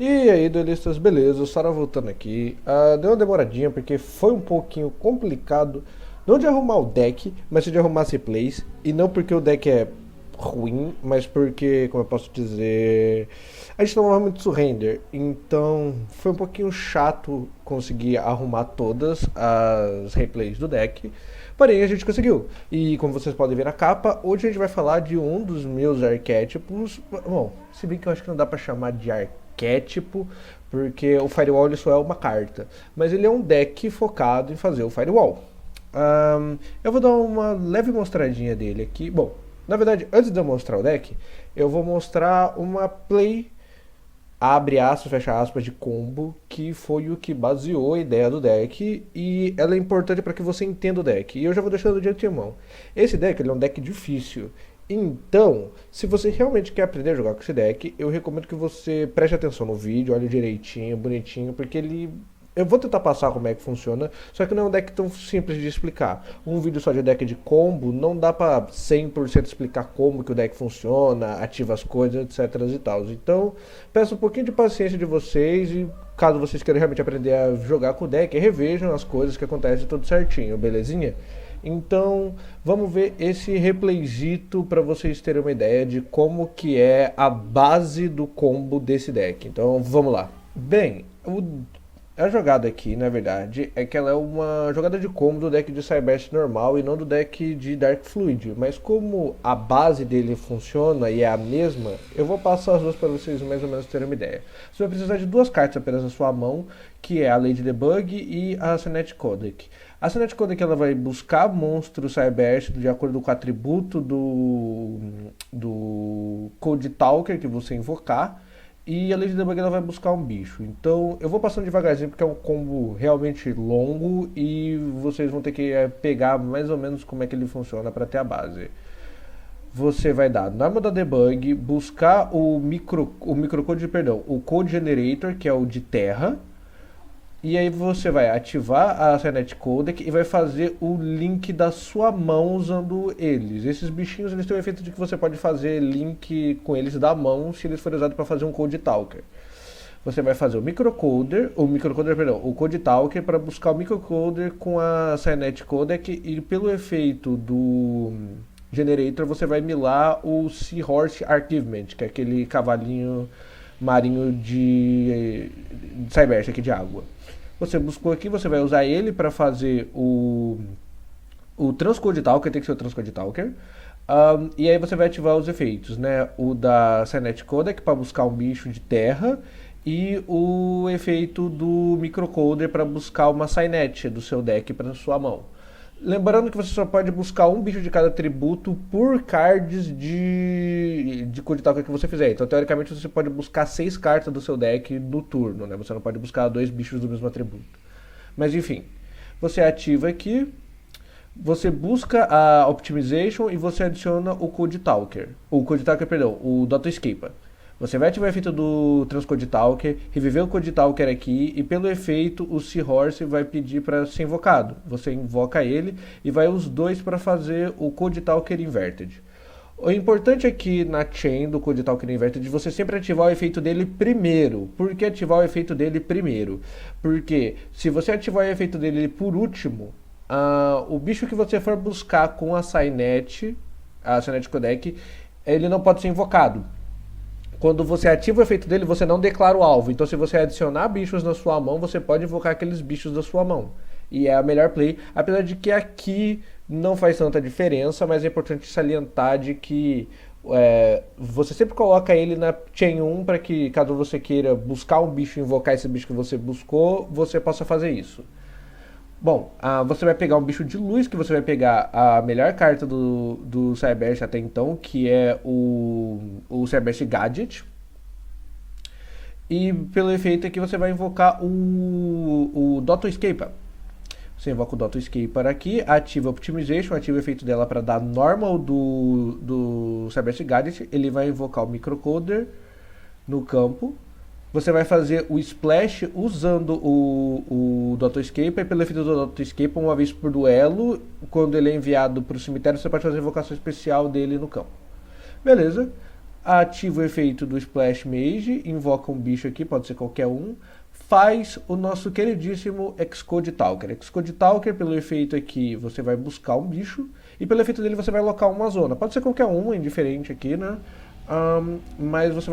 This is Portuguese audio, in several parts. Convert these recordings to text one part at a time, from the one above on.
E aí, duelistas, beleza? O Sara voltando aqui. Deu uma demoradinha porque foi um pouquinho complicado, não de arrumar o deck, mas de arrumar as replays. E não porque o deck é ruim, mas porque, como eu posso dizer, a gente não arruma muito surrender. Então foi um pouquinho chato conseguir arrumar todas as replays do deck. Porém, a gente conseguiu. E como vocês podem ver na capa, hoje a gente vai falar de um dos meus arquétipos. Bom, se bem que eu acho que não dá pra chamar de arquétipo, porque o Firewall ele só é uma carta. Mas ele é um deck focado em fazer o Firewall. Eu vou dar uma leve mostradinha dele aqui. Bom, na verdade, antes de eu mostrar o deck, eu vou mostrar uma play, abre aspas, fecha aspas, de combo, que foi o que baseou a ideia do deck, e ela é importante para que você entenda o deck. E eu já vou deixando de antemão. Esse deck ele é um deck difícil. Então, se você realmente quer aprender a jogar com esse deck, eu recomendo que você preste atenção no vídeo, olhe direitinho, bonitinho, porque ele... Eu vou tentar passar como é que funciona, só que não é um deck tão simples de explicar. Um vídeo só de deck de combo não dá pra 100% explicar como que o deck funciona, ativa as coisas, etc e tal. Então, peço um pouquinho de paciência de vocês e caso vocês queiram realmente aprender a jogar com o deck, revejam as coisas que acontecem tudo certinho, belezinha? Então, vamos ver esse replayzito para vocês terem uma ideia de como que é a base do combo desse deck. Então, vamos lá. Bem, a jogada aqui, na verdade, é que ela é uma jogada de combo do deck de Cyberse normal e não do deck de Dark Fluid. Mas como a base dele funciona e é a mesma, eu vou passar as duas para vocês mais ou menos terem uma ideia. Você vai precisar de duas cartas apenas na sua mão, que é a Lady Debug e a Senet Codec. A Senet Codec ela vai buscar monstros Cyberse de acordo com o atributo do Code Talker que você invocar. E a Lady Debug ela vai buscar um bicho. Então eu vou passando devagarzinho porque é um combo realmente longo e vocês vão ter que pegar mais ou menos como é que ele funciona para ter a base. Você vai dar na arma da debug, buscar o microcode, perdão, o code generator, que é o de terra. E aí você vai ativar a Cynet Codec e vai fazer o link da sua mão usando eles. Esses bichinhos eles têm o efeito de que você pode fazer link com eles da mão se eles forem usados para fazer um Code Talker. Você vai fazer o Code Talker para buscar o microcoder com a Cynet Codec e pelo efeito do generator você vai milar o Seahorse Archivement, que é aquele cavalinho marinho de Cyberse aqui de água. Você buscou aqui, você vai usar ele para fazer o Transcode Talker, tem que ser o Transcode Talker. E aí você vai ativar os efeitos, né? O da Cynet Codec para buscar um bicho de terra e o efeito do microcoder para buscar uma Cynet do seu deck para sua mão. Lembrando que você só pode buscar um bicho de cada atributo por cards de Code Talker que você fizer. Então, teoricamente, você pode buscar 6 cartas do seu deck no turno, né? Você não pode buscar 2 bichos do mesmo atributo. Mas, enfim, você ativa aqui, você busca a Optimization e você adiciona o Code Talker. O Code Talker, perdão, o Dota Escape. Você vai ativar o efeito do Transcode Talker, reviver o Code Talker aqui e pelo efeito o Seahorse vai pedir para ser invocado. Você invoca ele e vai os dois para fazer o Code Talker Inverted. O importante aqui na chain do Code Talker Inverted é você sempre ativar o efeito dele primeiro. Por que ativar o efeito dele primeiro? Porque se você ativar o efeito dele por último, o bicho que você for buscar com a Cynet Codec, ele não pode ser invocado. Quando você ativa o efeito dele, você não declara o alvo. Então, se você adicionar bichos na sua mão, você pode invocar aqueles bichos da sua mão. E é a melhor play, apesar de que aqui não faz tanta diferença, mas é importante salientar de que você sempre coloca ele na chain 1 para que, caso você queira buscar um bicho e invocar esse bicho que você buscou, você possa fazer isso. Bom, você vai pegar um bicho de luz, que você vai pegar a melhor carta do Cyberse até então, que é o Cyberse Gadget. E pelo efeito aqui você vai invocar o Dotto Escaper. Você invoca o Dotto Escaper aqui, ativa a Optimization, ativa o efeito dela para dar normal do Cyberse Gadget. Ele vai invocar o Microcoder no campo. Você vai fazer o Splash usando o Dotto Escaper. Pelo efeito do Dotto Escaper, uma vez por duelo, quando ele é enviado para o cemitério, você pode fazer a invocação especial dele no campo. Beleza. ativa o efeito do Splash Mage, invoca um bicho aqui, pode ser qualquer um, faz o nosso queridíssimo Excode Talker. Excode Talker, pelo efeito aqui, você vai buscar um bicho, e pelo efeito dele você vai locar uma zona. Pode ser qualquer um, é indiferente aqui, né? Mas você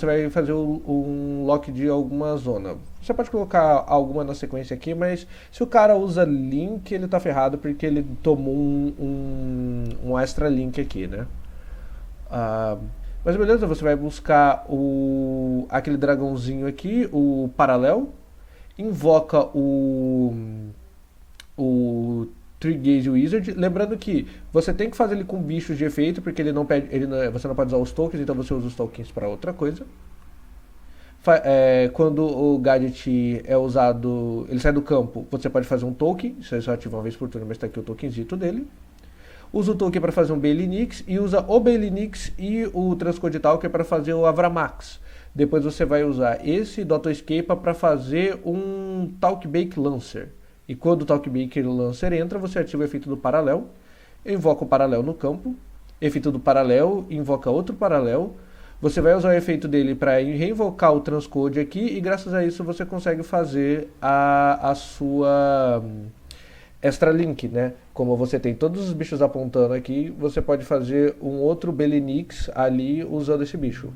vai fazer um lock de alguma zona. Você pode colocar alguma na sequência aqui, mas se o cara usa Link, ele tá ferrado porque ele tomou um extra Link aqui, né? Mas beleza, você vai buscar aquele dragãozinho aqui, o Paralel, invoca o Tree-Gaze Wizard, lembrando que você tem que fazer ele com bichos de efeito, porque ele não pede, você não pode usar os tokens, então você usa os tokens para outra coisa. Quando o gadget é usado, ele sai do campo, você pode fazer um token, você só ativa uma vez por turno, mas está aqui o tokenzito dele. Usa o token para fazer um Bailinix e usa o Bailinix e o Transcode Talker para fazer o Avramax. Depois você vai usar esse Dotto Escape para fazer um Talkbake Lancer. E quando o Talkbake Lancer entra, você ativa o efeito do Paralel, invoca o Paralel no campo, efeito do Paralel, invoca outro Paralel, você vai usar o efeito dele para reinvocar o Transcode aqui e graças a isso você consegue fazer a sua Extra Link, né? Como você tem todos os bichos apontando aqui, você pode fazer um outro Bailinix ali usando esse bicho.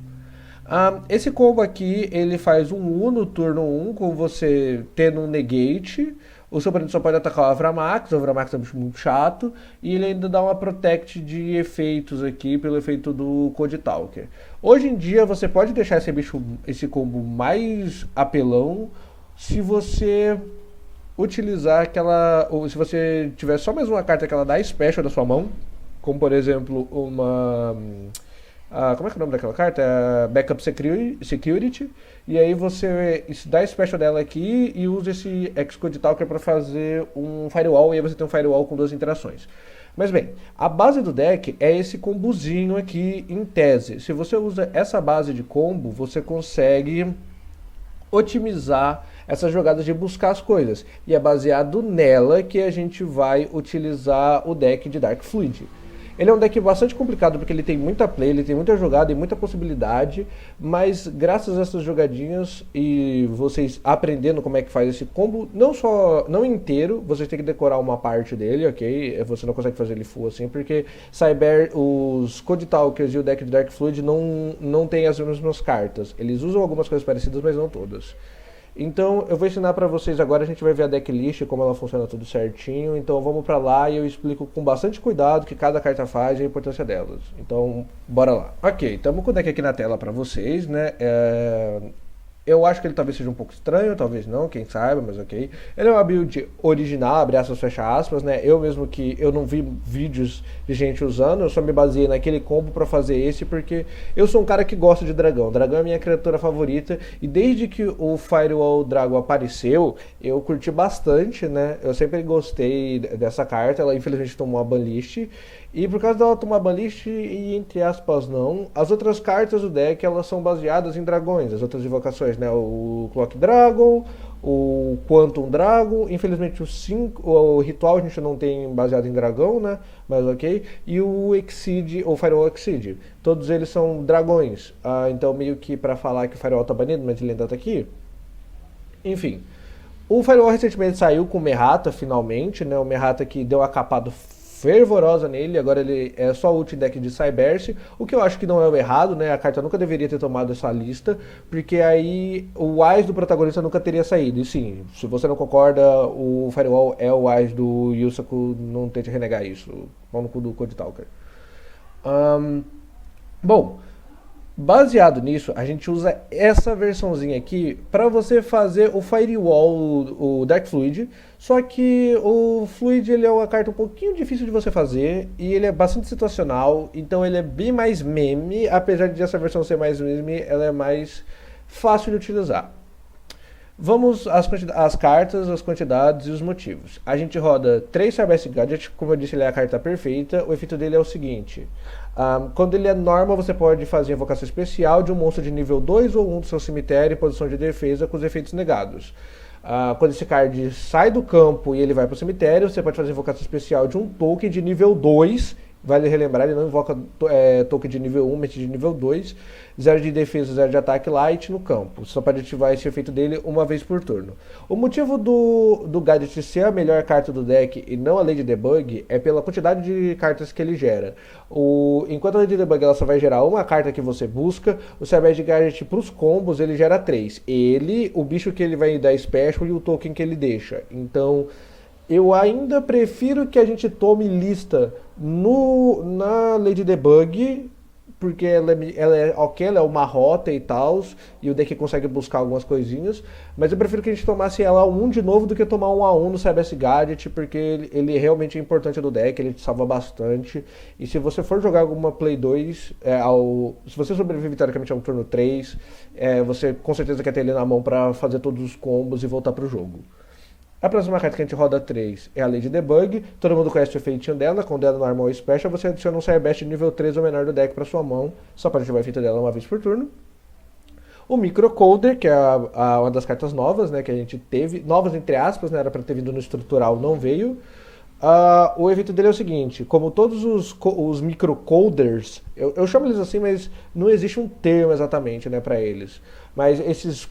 Esse combo aqui, ele faz um U no turno 1, com você tendo um negate. O seu oponente só pode atacar o Avramax é um bicho muito chato, e ele ainda dá uma protect de efeitos aqui, pelo efeito do Code Talker. Hoje em dia você pode deixar esse combo mais apelão, se você utilizar ou se você tiver só mais uma carta que ela dá special da sua mão, como por exemplo uma... como é que é o nome daquela carta? Backup Security. E aí você dá a special dela aqui e usa esse Excode Talker para fazer um Firewall. E aí você tem um Firewall com 2 interações. Mas bem, a base do deck é esse combozinho aqui em tese. Se você usa essa base de combo, você consegue otimizar essas jogadas de buscar as coisas. E é baseado nela que a gente vai utilizar o deck de Dark Fluid. Ele é um deck bastante complicado porque ele tem muita play, ele tem muita jogada e muita possibilidade, mas graças a essas jogadinhas e vocês aprendendo como é que faz esse combo, não inteiro, vocês têm que decorar uma parte dele, ok? Você não consegue fazer ele full assim, porque os Code Talkers e o deck de Dark Fluid não tem as mesmas cartas. Eles usam algumas coisas parecidas, mas não todas. Então eu vou ensinar pra vocês agora, a gente vai ver a decklist, como ela funciona tudo certinho. Então vamos pra lá e eu explico com bastante cuidado o que cada carta faz e a importância delas. Então bora lá. Ok, estamos com o deck aqui na tela pra vocês, né? Eu acho que ele talvez seja um pouco estranho, talvez não, quem saiba, mas ok. Ele é uma build original, abre aspas, fecha aspas, né? Eu mesmo que eu não vi vídeos de gente usando, eu só me baseei naquele combo pra fazer esse, porque eu sou um cara que gosta de dragão. Dragão é minha criatura favorita, e desde que o Firewall Dragon apareceu, eu curti bastante, né? Eu sempre gostei dessa carta, ela infelizmente tomou a banlist. E por causa dela tomar banlist e entre aspas não, as outras cartas do deck elas são baseadas em dragões, as outras invocações, né? O Clock Dragon, o Quantum Dragon, infelizmente o Ritual a gente não tem baseado em dragão, né? Mas ok. E o Exceed, ou Firewall Exceed, todos eles são dragões. Então meio que pra falar que o Firewall tá banido, mas ele ainda tá aqui. Enfim. O Firewall recentemente saiu com o Merrata, finalmente, né? O Merrata que deu uma capada fervorosa nele, agora ele é só ult deck de Cyberse, o que eu acho que não é o errado, né? A carta nunca deveria ter tomado essa lista, porque aí o Wise do protagonista nunca teria saído. E sim, se você não concorda, o Firewall é o Wise do Yusaku, não tente renegar isso. Pau no cu do Code Talker. Bom, baseado nisso, a gente usa essa versãozinha aqui para você fazer o Firewall, o Dark Fluid, só que o Fluid ele é uma carta um pouquinho difícil de você fazer e ele é bastante situacional, então ele é bem mais meme, apesar de essa versão ser mais meme, ela é mais fácil de utilizar. Vamos às cartas, as quantidades e os motivos. A gente roda 3 Cyberse Gadget, como eu disse, ele é a carta perfeita. O efeito dele é o seguinte: quando ele é normal, você pode fazer invocação especial de um monstro de nível 2 ou 1 do seu cemitério em posição de defesa com os efeitos negados. Quando esse card sai do campo e ele vai para o cemitério, você pode fazer invocação especial de um token de nível 2 Vale relembrar, ele não invoca token de nível 1, mas de nível 2, 0 de defesa, 0 de ataque light no campo. Só pode ativar esse efeito dele uma vez por turno. O motivo do Gadget ser a melhor carta do deck e não a Lady Debug é pela quantidade de cartas que ele gera. Enquanto a Lady Debug ela só vai gerar uma carta que você busca, o Cybernet Gadget para os combos ele gera 3. Ele, o bicho que ele vai dar special e o token que ele deixa. Então, eu ainda prefiro que a gente tome lista na Lady Debug, porque ela é ok, ela é uma rota e tal, e o deck consegue buscar algumas coisinhas, mas eu prefiro que a gente tomasse ela 1 de novo do que tomar 1/1 no CBS Gadget, porque ele realmente é importante do deck, ele te salva bastante, e se você for jogar alguma Play 2, se você sobreviver teoricamente ao turno 3, você com certeza quer ter ele na mão para fazer todos os combos e voltar pro jogo. A próxima carta que a gente roda 3 é a Lady Debug. Todo mundo conhece o efeitinho dela. Com dela normal ou special, você adiciona um Cybernet de nível 3 ou menor do deck para sua mão. Só para ativar o efeito dela uma vez por turno. O Microcoder, que é uma das cartas novas, né, que a gente teve. Novas entre aspas, né, era para ter vindo no estrutural, não veio. O efeito dele é o seguinte: como todos os microcoders, eu chamo eles assim, mas não existe um termo exatamente, né, para eles. Mas esses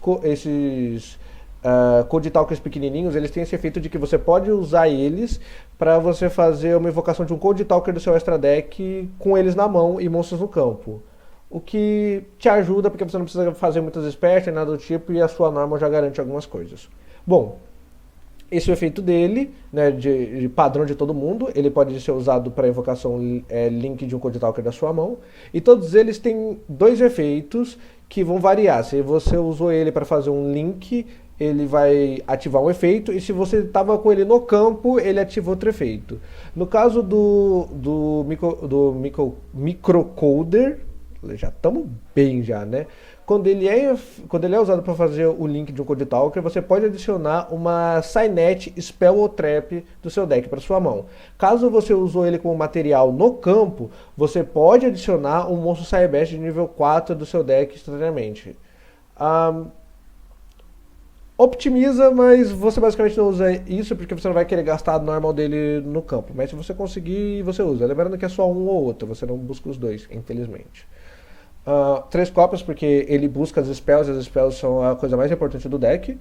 Code Talkers pequenininhos, eles têm esse efeito de que você pode usar eles para você fazer uma invocação de um Code Talker do seu extra deck com eles na mão e monstros no campo. O que te ajuda porque você não precisa fazer muitas specials, nada do tipo, e a sua norma já garante algumas coisas. Bom, esse é o efeito dele, né, de padrão de todo mundo. Ele pode ser usado para invocação link de um Code Talker da sua mão. E todos eles têm 2 efeitos que vão variar. Se você usou ele para fazer um link, ele vai ativar um efeito, e se você estava com ele no campo, ele ativa outro efeito. No caso do Microcoder, já estamos bem já, né? Quando ele é usado para fazer o link de um Code Talker, você pode adicionar uma Cynet, Spell ou Trap do seu deck para sua mão. Caso você usou ele como material no campo, você pode adicionar um monstro Cybernet de nível 4 do seu deck instantaneamente. Optimiza, mas você basicamente não usa isso porque você não vai querer gastar a normal dele no campo. Mas se você conseguir, você usa. Lembrando que é só um ou outro, você não busca os 2, infelizmente. 3 cópias, porque ele busca as spells, e as spells são a coisa mais importante do deck.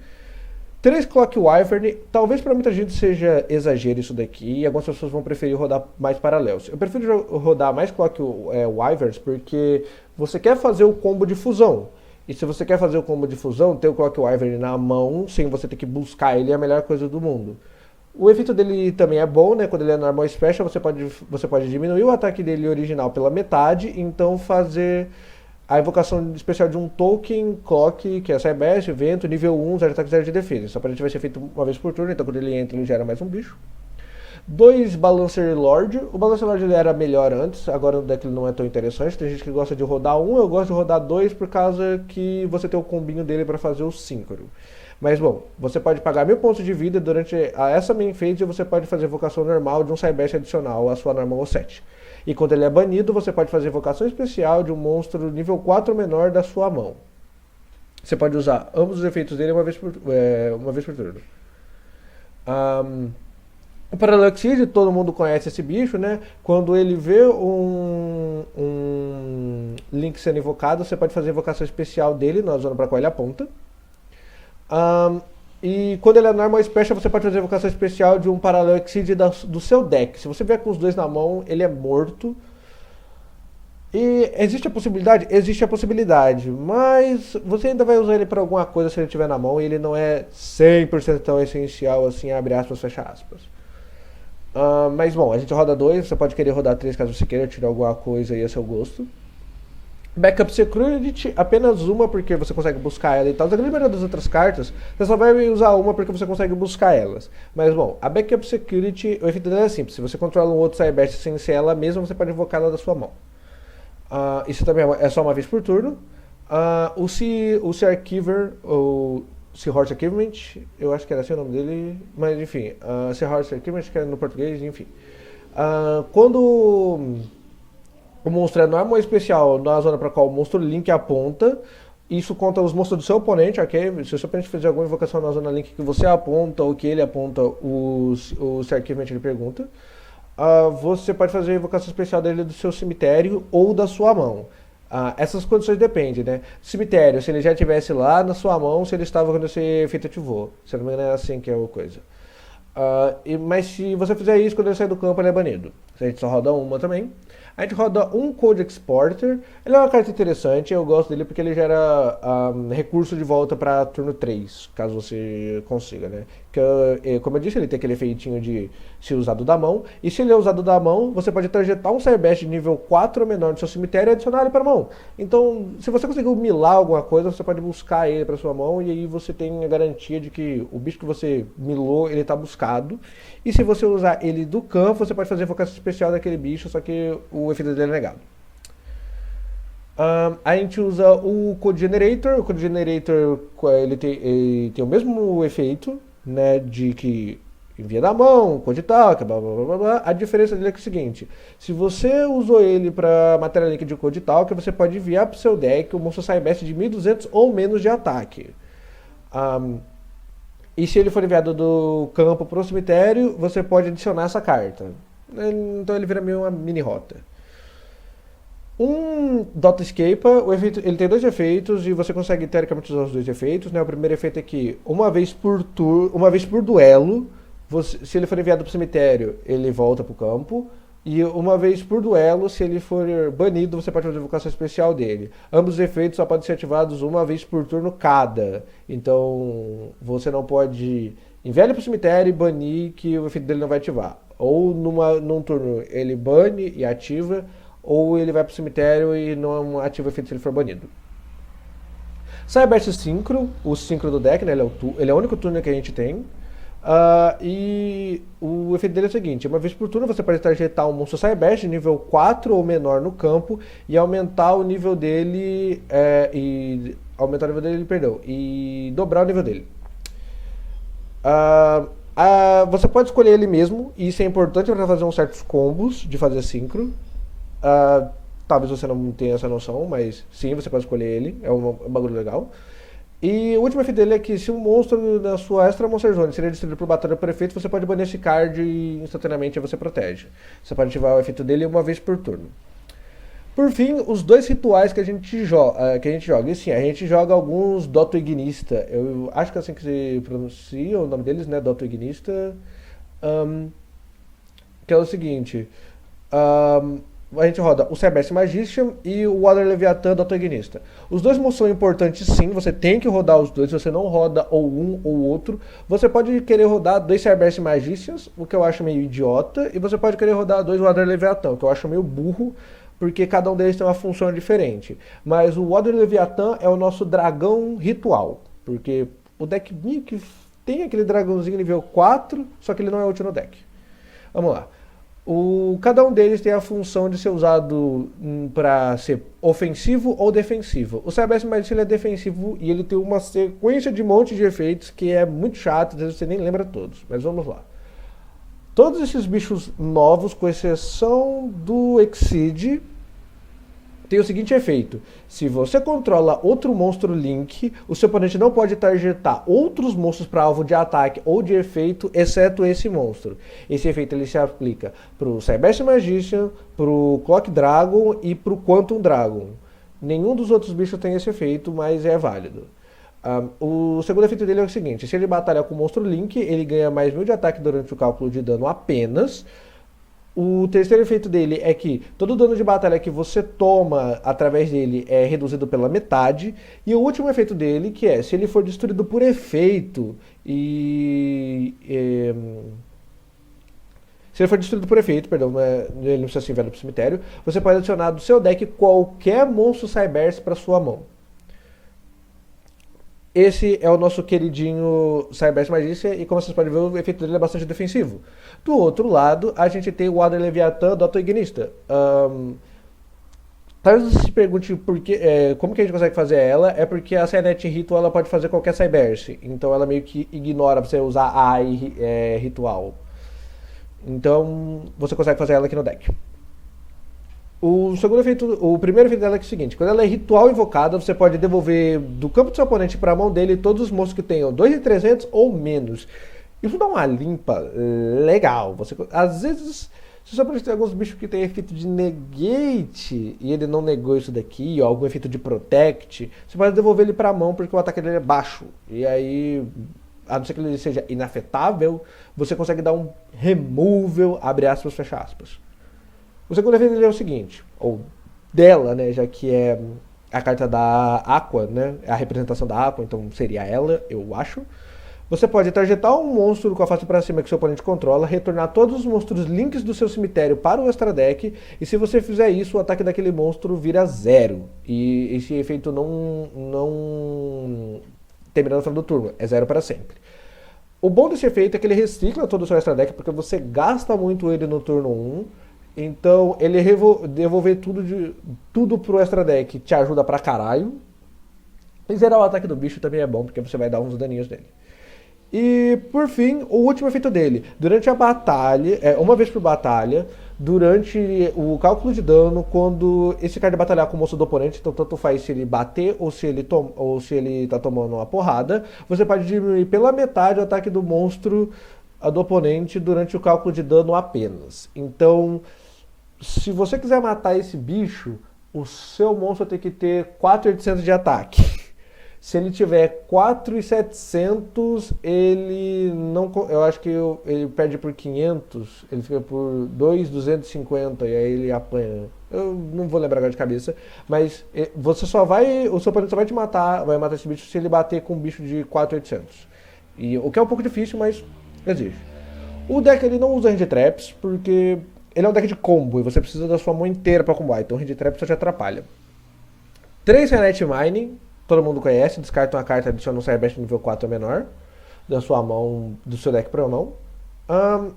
3 Clock Wyvern, talvez para muita gente seja exagero isso daqui, e algumas pessoas vão preferir rodar mais paralelos. Eu prefiro rodar mais Clock Wyverns porque você quer fazer o combo de fusão. E se você quer fazer o combo de fusão, ter o Clock Wyvern na mão, sem você ter que buscar ele, é a melhor coisa do mundo. O efeito dele também é bom, né? Quando ele é normal special, você pode diminuir o ataque dele original pela metade, então fazer a invocação especial de um token Clock, que é Cybernet, Vento, nível 1, 0 de ataque, 0 de defesa. Só para ele vai ser feito uma vez por turno, então quando ele entra, ele gera mais um bicho. 2 Balancer Lord. O Balancer Lord ele era melhor antes, agora no deck ele não é tão interessante. Tem gente que gosta de rodar 1, eu gosto de rodar 2 por causa que você tem o combinho dele para fazer o síncro. Mas bom, você pode pagar 1000 pontos de vida durante essa main phase e você pode fazer invocação normal de um Cybernet adicional à sua normal 7. E quando ele é banido, você pode fazer invocação especial de um monstro nível 4 ou menor da sua mão. Você pode usar ambos os efeitos dele uma vez por turno. O Paralaxid, todo mundo conhece esse bicho, né? Quando ele vê um Link sendo invocado, você pode fazer a invocação especial dele na zona para qual ele aponta. E quando ele é normal special, você pode fazer a invocação especial de um Paralaxid do seu deck. Se você vier com os 2 na mão, ele é morto. E existe a possibilidade? Existe a possibilidade, mas você ainda vai usar ele para alguma coisa se ele estiver na mão, e ele não é 100% tão essencial assim, abre aspas, fecha aspas. Mas bom, a gente roda 2, você pode querer rodar 3 caso você queira tirar alguma coisa aí a seu gosto. Backup Security, apenas uma porque você consegue buscar ela e tal. A grande maioria das outras cartas, você só vai usar uma porque você consegue buscar elas. Mas bom, a Backup Security, o efeito dela é simples. Se você controla um outro Cybernet sem ser ela mesma, você pode invocar ela da sua mão. Isso também é só uma vez por turno. O Sea Archiver, ou Seahorse Achievement, eu acho que era assim o nome dele, mas enfim, Seahorse Achievement, que é no português, enfim. Quando o monstro é normal ou especial na zona para qual o monstro Link aponta, isso conta os monstros do seu oponente, ok? Se o seu oponente fizer alguma invocação na zona Link que você aponta ou que ele aponta, o Sea Achievement ele pergunta. você pode fazer a invocação especial dele do seu cemitério ou da sua mão. Essas condições dependem, né? Cemitério, se ele já estivesse lá na sua mão, se ele estava quando esse efeito ativou. Se não me engano, é assim que é a coisa. Mas se você fizer isso, quando ele sair do campo, ele é banido. A gente só roda uma também. A gente roda um Code Exporter. Ele é uma carta interessante, eu gosto dele porque ele gera recurso de volta para turno 3, caso você consiga, né? Como eu disse, ele tem aquele efeitinho de ser usado da mão. E se ele é usado da mão, você pode targetar um Cyberbeast de nível 4 ou menor no seu cemitério e adicionar ele para a mão. Então, se você conseguiu milar alguma coisa, você pode buscar ele para sua mão e aí você tem a garantia de que o bicho que você milou, ele está buscado. E se você usar ele do campo, você pode fazer invocação especial daquele bicho, só que o efeito dele é negado. A gente usa o Code Generator. O Code Generator ele tem o mesmo efeito, né, de que envia da mão, code tal, blá, blá, blá, blá. A diferença dele é que é o seguinte: se você usou ele para matéria link de code tal, que você pode enviar para o seu deck o monstro Cyberbeast de 1200 ou menos de ataque. E se ele for enviado do campo para o cemitério, você pode adicionar essa carta. Então ele vira meio uma mini rota. Um Dota Escaper, ele tem dois efeitos e você consegue teoricamente usar os dois efeitos, né? O primeiro efeito é que uma vez por duelo, se ele for enviado para o cemitério, ele volta para o campo. E uma vez por duelo, se ele for banido, você pode fazer a invocação especial dele. Ambos os efeitos só podem ser ativados uma vez por turno cada. Então você não pode enviar ele para o cemitério e banir, que o efeito dele não vai ativar. Ou num turno ele bane e ativa, ou ele vai para o cemitério e não ativa o efeito se ele for banido. Cyberbeast Synchro, o Synchro do deck, né? Ele é o único turno que a gente tem. E o efeito dele é o seguinte: uma vez por turno você pode targetar um monstro Cyberbeast de nível 4 ou menor no campo e aumentar o nível dele e dobrar o nível dele. Você pode escolher ele mesmo, e isso é importante para fazer uns certos combos de fazer Synchro. Talvez você não tenha essa noção, mas sim, você pode escolher ele, é um bagulho legal. E o último efeito dele é que se um monstro da sua Extra Monster Zone seria destruído por batalha por efeito, você pode banir esse card e instantaneamente você protege. Você pode ativar o efeito dele uma vez por turno. Por fim, os dois rituais que a gente joga. E sim, a gente joga alguns Dotto Ignista. Eu acho que é assim que se pronuncia o nome deles, né? Dotto Ignista. Que é o seguinte. A gente roda o Cyberbeast Magician e o Water Leviathan Dotto Ignista. Os dois monstros são importantes sim, você tem que rodar os dois, você não roda ou um ou outro. Você pode querer rodar dois Cyberbeast Magicians, o que eu acho meio idiota, e você pode querer rodar dois Water Leviathan, o que eu acho meio burro, porque cada um deles tem uma função diferente. Mas o Water Leviathan é o nosso dragão ritual, porque o deck meio que tem aquele dragãozinho nível 4, só que ele não é útil no deck. Vamos lá. Cada um deles tem a função de ser usado para ser ofensivo ou defensivo. O Cyberbeast Magician é defensivo e ele tem uma sequência de monte de efeitos que é muito chato, às vezes você nem lembra todos, mas vamos lá. Todos esses bichos novos, com exceção do Exceed, tem o seguinte efeito: se você controla outro monstro Link, o seu oponente não pode targetar outros monstros para alvo de ataque ou de efeito, exceto esse monstro. Esse efeito ele se aplica para o Cyberbeast Magician, para o Clock Dragon e para o Quantum Dragon. Nenhum dos outros bichos tem esse efeito, mas é válido. O segundo efeito dele é o seguinte: se ele batalha com o monstro Link, ele ganha mais 1000 de ataque durante o cálculo de dano apenas. O terceiro efeito dele é que todo dano de batalha que você toma através dele é reduzido pela metade. E o último efeito dele, que é, se ele for destruído por efeito se ele for destruído por efeito, perdão, ele não precisa ser enviado para o cemitério, você pode adicionar do seu deck qualquer monstro Cyberbeast para sua mão. Esse é o nosso queridinho Cyberbeast Magician, e como vocês podem ver, o efeito dele é bastante defensivo. Do outro lado, a gente tem o Water Leviathan Dotto Ignista. Talvez você se pergunte como que a gente consegue fazer ela. É porque a Cynet Ritual ela pode fazer qualquer Cyberbeast, então ela meio que ignora você usar a Ritual. Então você consegue fazer ela aqui no deck. O primeiro efeito dela é o seguinte: quando ela é ritual invocada, você pode devolver do campo do seu oponente para a mão dele todos os monstros que tenham 2.300 ou menos. Isso dá uma limpa legal. Às vezes, Se o seu oponente tem alguns bichos que tem efeito de negate e ele não negou isso daqui, ou algum efeito de protect, você pode devolver ele pra mão porque o ataque dele é baixo. E aí, a não ser que ele seja inafetável, você consegue dar um removal, abre aspas, fecha aspas. O segundo efeito dele é o seguinte, ou dela, né, já que é a carta da Aqua, né, a representação da Aqua, então seria ela, eu acho. Você pode targetar um monstro com a face para cima que seu oponente controla, retornar todos os monstros links do seu cemitério para o extra deck, e se você fizer isso, o ataque daquele monstro vira 0. E esse efeito não termina no final do turno, é 0 para sempre. O bom desse efeito é que ele recicla todo o seu extra deck, porque você gasta muito ele no turno 1, então ele devolver tudo pro extra deck te ajuda pra caralho. E zerar o ataque do bicho também é bom, porque você vai dar uns daninhos nele. E, por fim, o último efeito dele. Durante a batalha, uma vez por batalha, durante o cálculo de dano, quando esse cara batalhar com o monstro do oponente, então tanto faz se ele bater ou se ele tá tomando uma porrada, você pode diminuir pela metade o ataque do monstro do oponente durante o cálculo de dano apenas. Então, se você quiser matar esse bicho, o seu monstro tem que ter 4.800 de ataque. Se ele tiver 4.700, ele não. Eu acho que ele perde por 500, ele fica por 2.250 e aí ele apanha. Eu não vou lembrar agora de cabeça, mas você só vai. O seu oponente só vai vai matar esse bicho se ele bater com um bicho de 4.800. O que é um pouco difícil, mas existe. O deck ele não usa Hand Traps, porque ele é um deck de combo e você precisa da sua mão inteira para combar, então Hand Traps só te atrapalha. 3 Renet Mining. Todo mundo conhece, descarta uma carta, adiciona um Cyberst nível 4 ou menor da sua mão, do seu deck pra mão.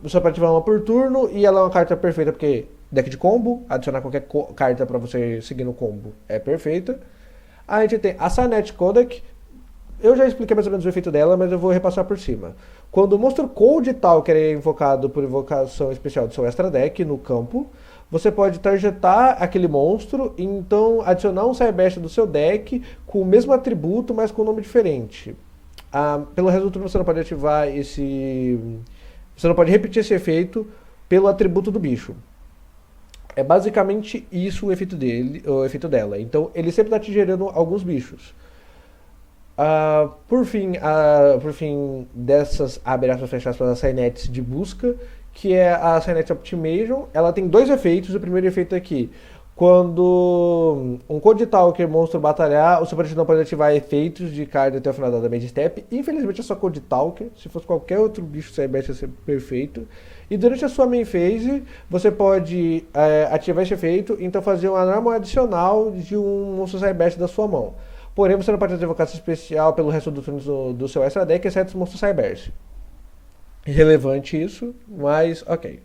Você pode ativar uma por turno e ela é uma carta perfeita porque deck de combo, adicionar qualquer carta pra você seguir no combo é perfeita. A gente tem a Sanet Codec, eu já expliquei mais ou menos o efeito dela, mas eu vou repassar por cima. Quando o monstro Cold Talker é invocado por invocação especial do seu extra deck no campo, você pode targetar aquele monstro e então adicionar um Cyberst do seu deck com o mesmo atributo, mas com um nome diferente. Pelo resto do turno você não pode ativar esse... Você não pode repetir esse efeito pelo atributo do bicho. É basicamente isso o efeito dela. Então ele sempre está te gerando alguns bichos. Por fim dessas abre aspas fechadas para as Synets de busca, que é a Synet Optimation, ela tem 2 efeitos. O primeiro efeito é que quando um Code Talker monstro batalhar, o seu oponente não pode ativar efeitos de card até o final da Damage Step. Infelizmente é só Code Talker, se fosse qualquer outro bicho Cyberse ia ser perfeito. E durante a sua main phase, você pode ativar esse efeito, então fazer uma normal adicional de um monstro Cyberse da sua mão. Porém, você não pode fazer invocação especial pelo resto do turno do seu extra deck, exceto os monstros Cyberse. Irrelevante isso, mas ok.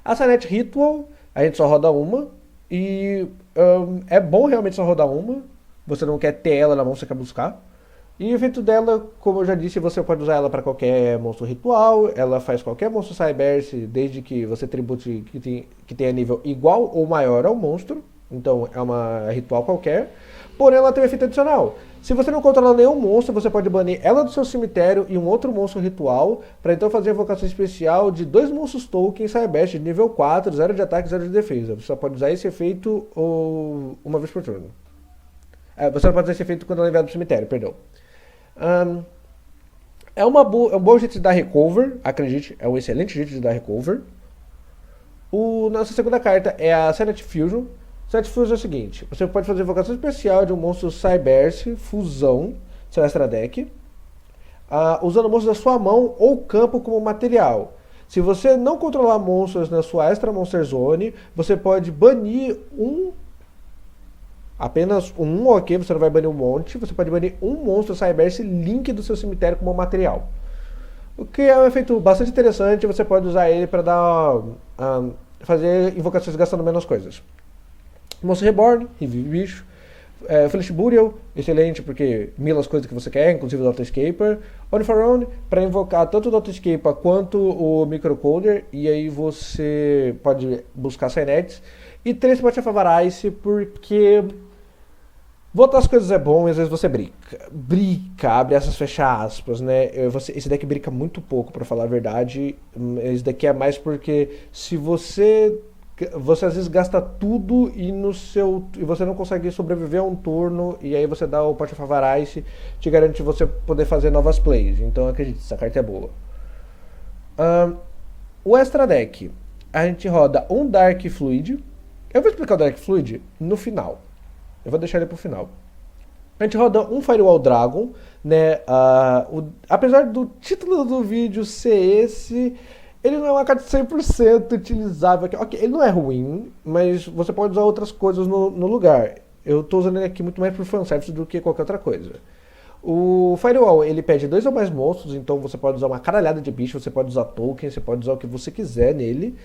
A Sanet Ritual, a gente só roda uma, e é bom realmente só rodar uma, você não quer ter ela na mão, você quer buscar. E o efeito dela, como eu já disse, você pode usar ela para qualquer monstro ritual, ela faz qualquer monstro Cyberse, desde que você tribute que tenha nível igual ou maior ao monstro, então é uma ritual qualquer. Porém, ela tem um efeito adicional. Se você não controla nenhum monstro, você pode banir ela do seu cemitério e um outro monstro ritual, para então fazer a invocação especial de 2 monstros token Cyberse de nível 4, 0 de ataque e 0 de defesa. Você só pode usar esse efeito uma vez por turno. Você não pode usar esse efeito quando ela é enviada do cemitério, perdão. É um bom jeito de dar recover, acredite, é um excelente jeito de dar recover. Nossa segunda carta é a Sanet Fusion. Sanet Fusion é o seguinte: você pode fazer invocação especial de um monstro Cyberse, fusão, seu extra deck, usando monstros da sua mão ou campo como material. Se você não controlar monstros na sua extra Monster Zone, você pode banir apenas um, ok, você não vai banir um monte, você pode banir um monstro Cyberse link do seu cemitério como material. O que é um efeito bastante interessante, você pode usar ele para fazer invocações gastando menos coisas. Monstro Reborn, revive bicho. Flash Burial, excelente porque mila as coisas que você quer, inclusive o Autoescaper. On for Round, para invocar tanto o Autoescaper quanto o Microcoder, e aí você pode buscar Synets. E 3 Spot of Avarice, porque Voltar as coisas é bom e às vezes você brinca. Brinca, abre essas, fecha aspas, né? Esse deck brinca muito pouco, pra falar a verdade. Esse daqui é mais porque se você. Você às vezes gasta tudo e você não consegue sobreviver a um turno, e aí você dá o Pot of Avarice, te garante você poder fazer novas plays. Então acredite, essa carta é boa. O Extra Deck, a gente roda um Dark Fluid. Eu vou explicar o Dark Fluid no final. Eu vou deixar ele pro final. A gente roda um Firewall Dragon, né? Apesar do título do vídeo ser esse, ele não é uma carta 100% utilizável. Ok, ele não é ruim, mas você pode usar outras coisas no lugar. Eu tô usando ele aqui muito mais por fanservice do que qualquer outra coisa. O Firewall, ele pede 2 ou mais monstros, então você pode usar uma caralhada de bicho, você pode usar token, você pode usar o que você quiser nele.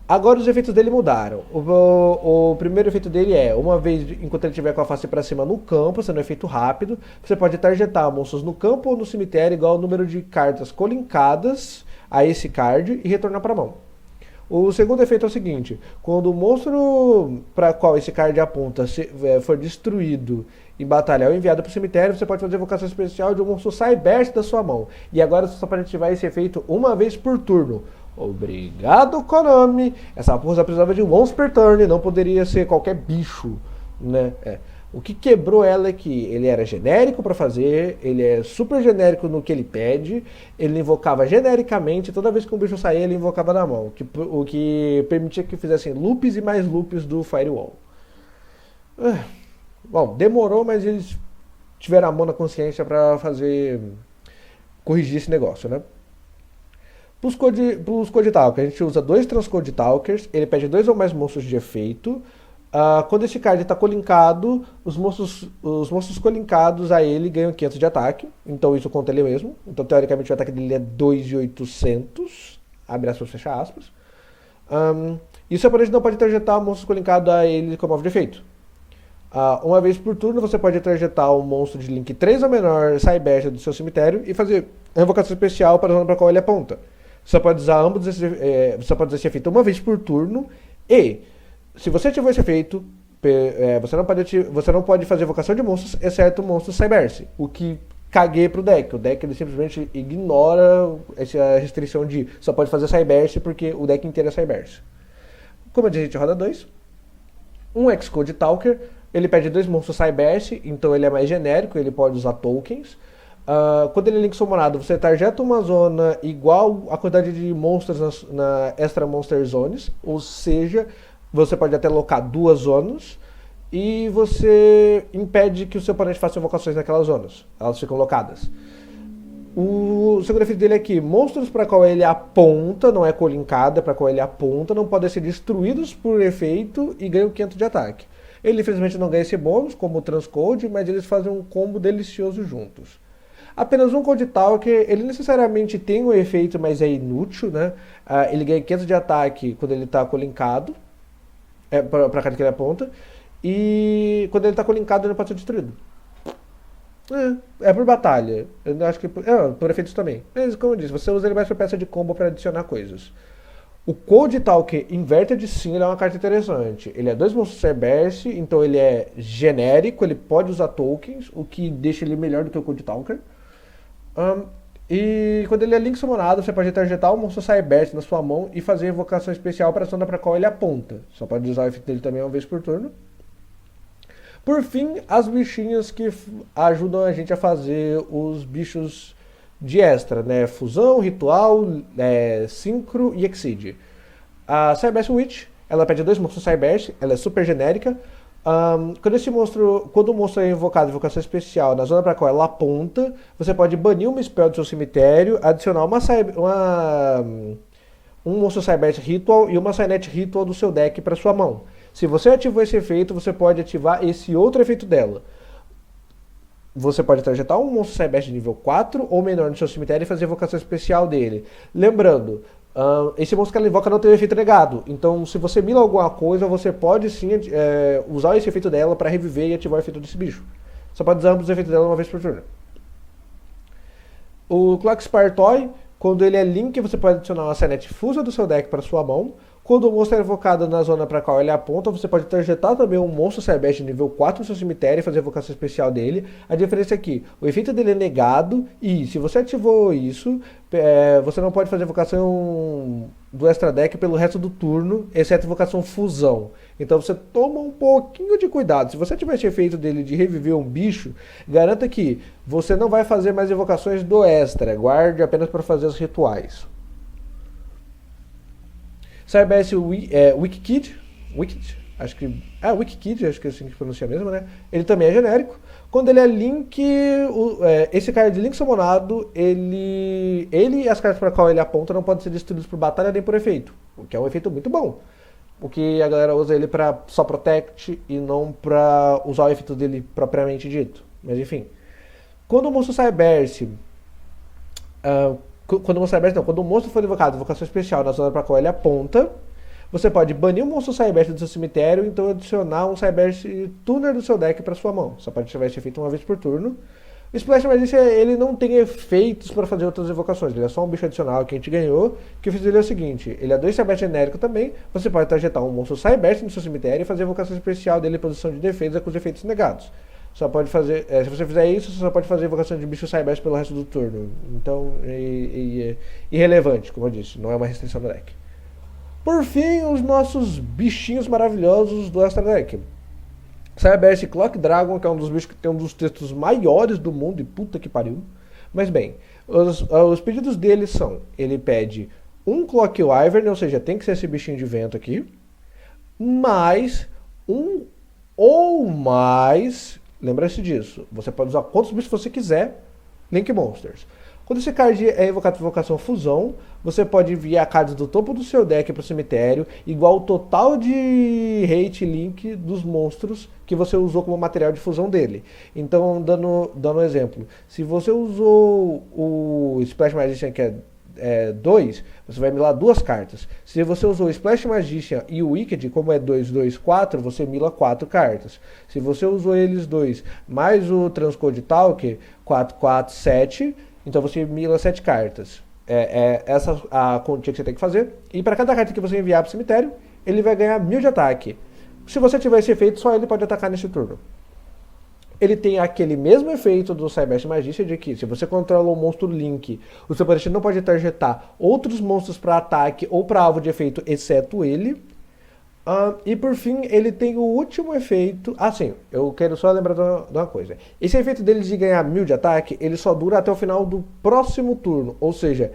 Agora os efeitos dele mudaram. O primeiro efeito dele é, uma vez enquanto ele estiver com a face para cima no campo, sendo um efeito rápido, você pode targetar monstros no campo ou no cemitério igual ao número de cartas colinkadas a esse card e retornar para a mão. O segundo efeito é o seguinte, quando o monstro para qual esse card aponta for destruído em batalha ou enviado para o cemitério, você pode fazer evocação especial de um monstro Cyberse da sua mão. E agora você só pode ativar esse efeito uma vez por turno. Obrigado, Konami. Essa porra precisava de once per turn, não poderia ser qualquer bicho, né? O que quebrou ela é que ele era genérico para fazer, ele é super genérico no que ele pede, ele invocava genericamente, toda vez que um bicho saía ele invocava na mão, o que permitia que fizessem loops e mais loops do Firewall. Bom, demorou, mas eles tiveram a mão na consciência para corrigir esse negócio, né? Para os Code Talkers, a gente usa 2 Transcode Talkers, ele pede 2 ou mais monstros de efeito. Quando esse card está colinkado, os monstros colinkados a ele ganham 500 de ataque, então isso conta ele mesmo. Então teoricamente o ataque dele é 2.800, abre aspas, fecha aspas. E o seu oponente não pode targetar monstros colinkados a ele como alvo de efeito. Uma vez por turno você pode targetar um monstro de link 3 ou menor Cyberse do seu cemitério e fazer a invocação especial para a zona para a qual ele aponta. Você pode usar você pode usar esse efeito uma vez por turno e, se você ativar esse efeito, você não pode fazer evocação de monstros, exceto monstros Cyberse, o que caguei pro deck. O deck ele simplesmente ignora essa restrição de só pode fazer Cyberse porque o deck inteiro é Cyberse. Como eu disse, a gente roda 2. Um Xcode Talker, ele pede 2 monstros Cyberse, então ele é mais genérico, ele pode usar tokens. Quando ele é link summonado, você tarjeta uma zona igual a quantidade de monstros na Extra Monster Zones, ou seja, você pode até alocar 2 zonas, e você impede que o seu oponente faça invocações naquelas zonas, elas ficam locadas. O segundo efeito dele é que monstros para qual ele aponta, não é colinkada, para qual ele aponta, não podem ser destruídos por efeito e ganham 500 de ataque. Ele infelizmente não ganha esse bônus, como o Transcode, mas eles fazem um combo delicioso juntos. Apenas um Code Talker, ele necessariamente tem um efeito, mas é inútil, né? Ele ganha 500 de ataque quando ele está colinkado, para a carta que ele aponta, e quando ele está colinkado ele não pode ser destruído. É por batalha. Eu acho que por efeitos também. Mas como eu disse, você usa ele mais para peça de combo para adicionar coisas. O Code Talker Inverted sim, ele é uma carta interessante. Ele é 2 monstros Cyberse, então ele é genérico, ele pode usar tokens, o que deixa ele melhor do que o Code Talker. E quando ele é link summonado, você pode targetar o monstro Cyberse na sua mão e fazer invocação especial para a zona para qual ele aponta. Só pode usar o efeito dele também uma vez por turno. Por fim, as bichinhas que ajudam a gente a fazer os bichos de extra, né? Fusão, Ritual, Synchro e Exceed. A Cyberse Witch, ela pede 2 monstros Cyberse, ela é super genérica. Quando o monstro é invocado, invocação especial, na zona para qual ela aponta, você pode banir uma spell do seu cemitério, adicionar um monstro Cyberse Ritual e uma Cynet Ritual do seu deck para sua mão. Se você ativou esse efeito, você pode ativar esse outro efeito dela. Você pode targetar um monstro Cyberse de nível 4 ou menor no seu cemitério e fazer a invocação especial dele. Lembrando, esse monstro que ela invoca não tem um efeito negado. Então, se você mila alguma coisa, você pode sim usar esse efeito dela para reviver e ativar o efeito desse bicho. Só pode usar ambos os efeitos dela uma vez por turno. O Clock Spire Toy, quando ele é link, você pode adicionar uma Cynet Fusa do seu deck para sua mão. Quando o monstro é invocado na zona para qual ele aponta, você pode targetar também um monstro Cyberse de nível 4 no seu cemitério e fazer a evocação especial dele. A diferença é que o efeito dele é negado e se você ativou isso, você não pode fazer evocação do extra deck pelo resto do turno, exceto evocação fusão. Então você toma um pouquinho de cuidado. Se você tiver esse efeito dele de reviver um bicho, garanta que você não vai fazer mais evocações do extra, guarde apenas para fazer os rituais. Cyberse Wikid, acho que é assim que pronuncia mesmo, né? Ele também é genérico. Quando ele é Link, esse cara de Link summonado, ele e as cartas para qual ele aponta não podem ser destruídos por batalha nem por efeito, o que é um efeito muito bom. Porque a galera usa ele para só protect e não para usar o efeito dele propriamente dito. Mas enfim. Quando o monstro Cyberse quando o monstro for invocado, invocação especial na zona para qual ele aponta, você pode banir o monstro Cyberse do seu cemitério e então adicionar um Cyberse Tuner do seu deck para sua mão. Só pode ativar esse efeito uma vez por turno. O Splash Magician, ele não tem efeitos para fazer outras invocações, ele é só um bicho adicional que a gente ganhou. O que eu fiz dele é o seguinte, ele é 2 Cyberse genérico também, você pode targetar um monstro Cyberse no seu cemitério e fazer a invocação especial dele em posição de defesa com os efeitos negados. Só pode fazer, se você fizer isso, você só pode fazer invocação de bicho Cyberse pelo resto do turno. Então, é irrelevante, como eu disse, não é uma restrição do deck. Por fim, os nossos bichinhos maravilhosos do extra deck. Cyberse Clock Dragon, que é um dos bichos que tem um dos textos maiores do mundo, e puta que pariu. Mas bem, os pedidos dele são, ele pede um Clock Wyvern, ou seja, tem que ser esse bichinho de vento aqui, mais um ou mais... Lembra-se disso. Você pode usar quantos bichos você quiser, Link Monsters. Quando esse card é invocado por invocação fusão, você pode enviar cards do topo do seu deck para o cemitério, igual ao total de hate link dos monstros que você usou como material de fusão dele. Então, dando um exemplo, se você usou o Splash Magician, que é 2, você vai milar 2 cartas. Se você usou o Splash Magician e o Wicked, como é 2, 2, 4, você mila 4 cartas. Se você usou eles 2, mais o Transcode Talker, 4, 4, 7, então você mila 7 cartas. Essa a continha que você tem que fazer. E para cada carta que você enviar para o cemitério, ele vai ganhar 1000 de ataque. Se você tiver esse efeito, só ele pode atacar nesse turno. Ele tem aquele mesmo efeito do Cyberse Magician de que, se você controla o monstro Link, o seu oponente não pode targetar outros monstros para ataque ou para alvo de efeito, exceto ele. E por fim, ele tem o último efeito... sim, eu quero só lembrar de uma coisa. Esse efeito dele de ganhar 1000 de ataque, ele só dura até o final do próximo turno. Ou seja,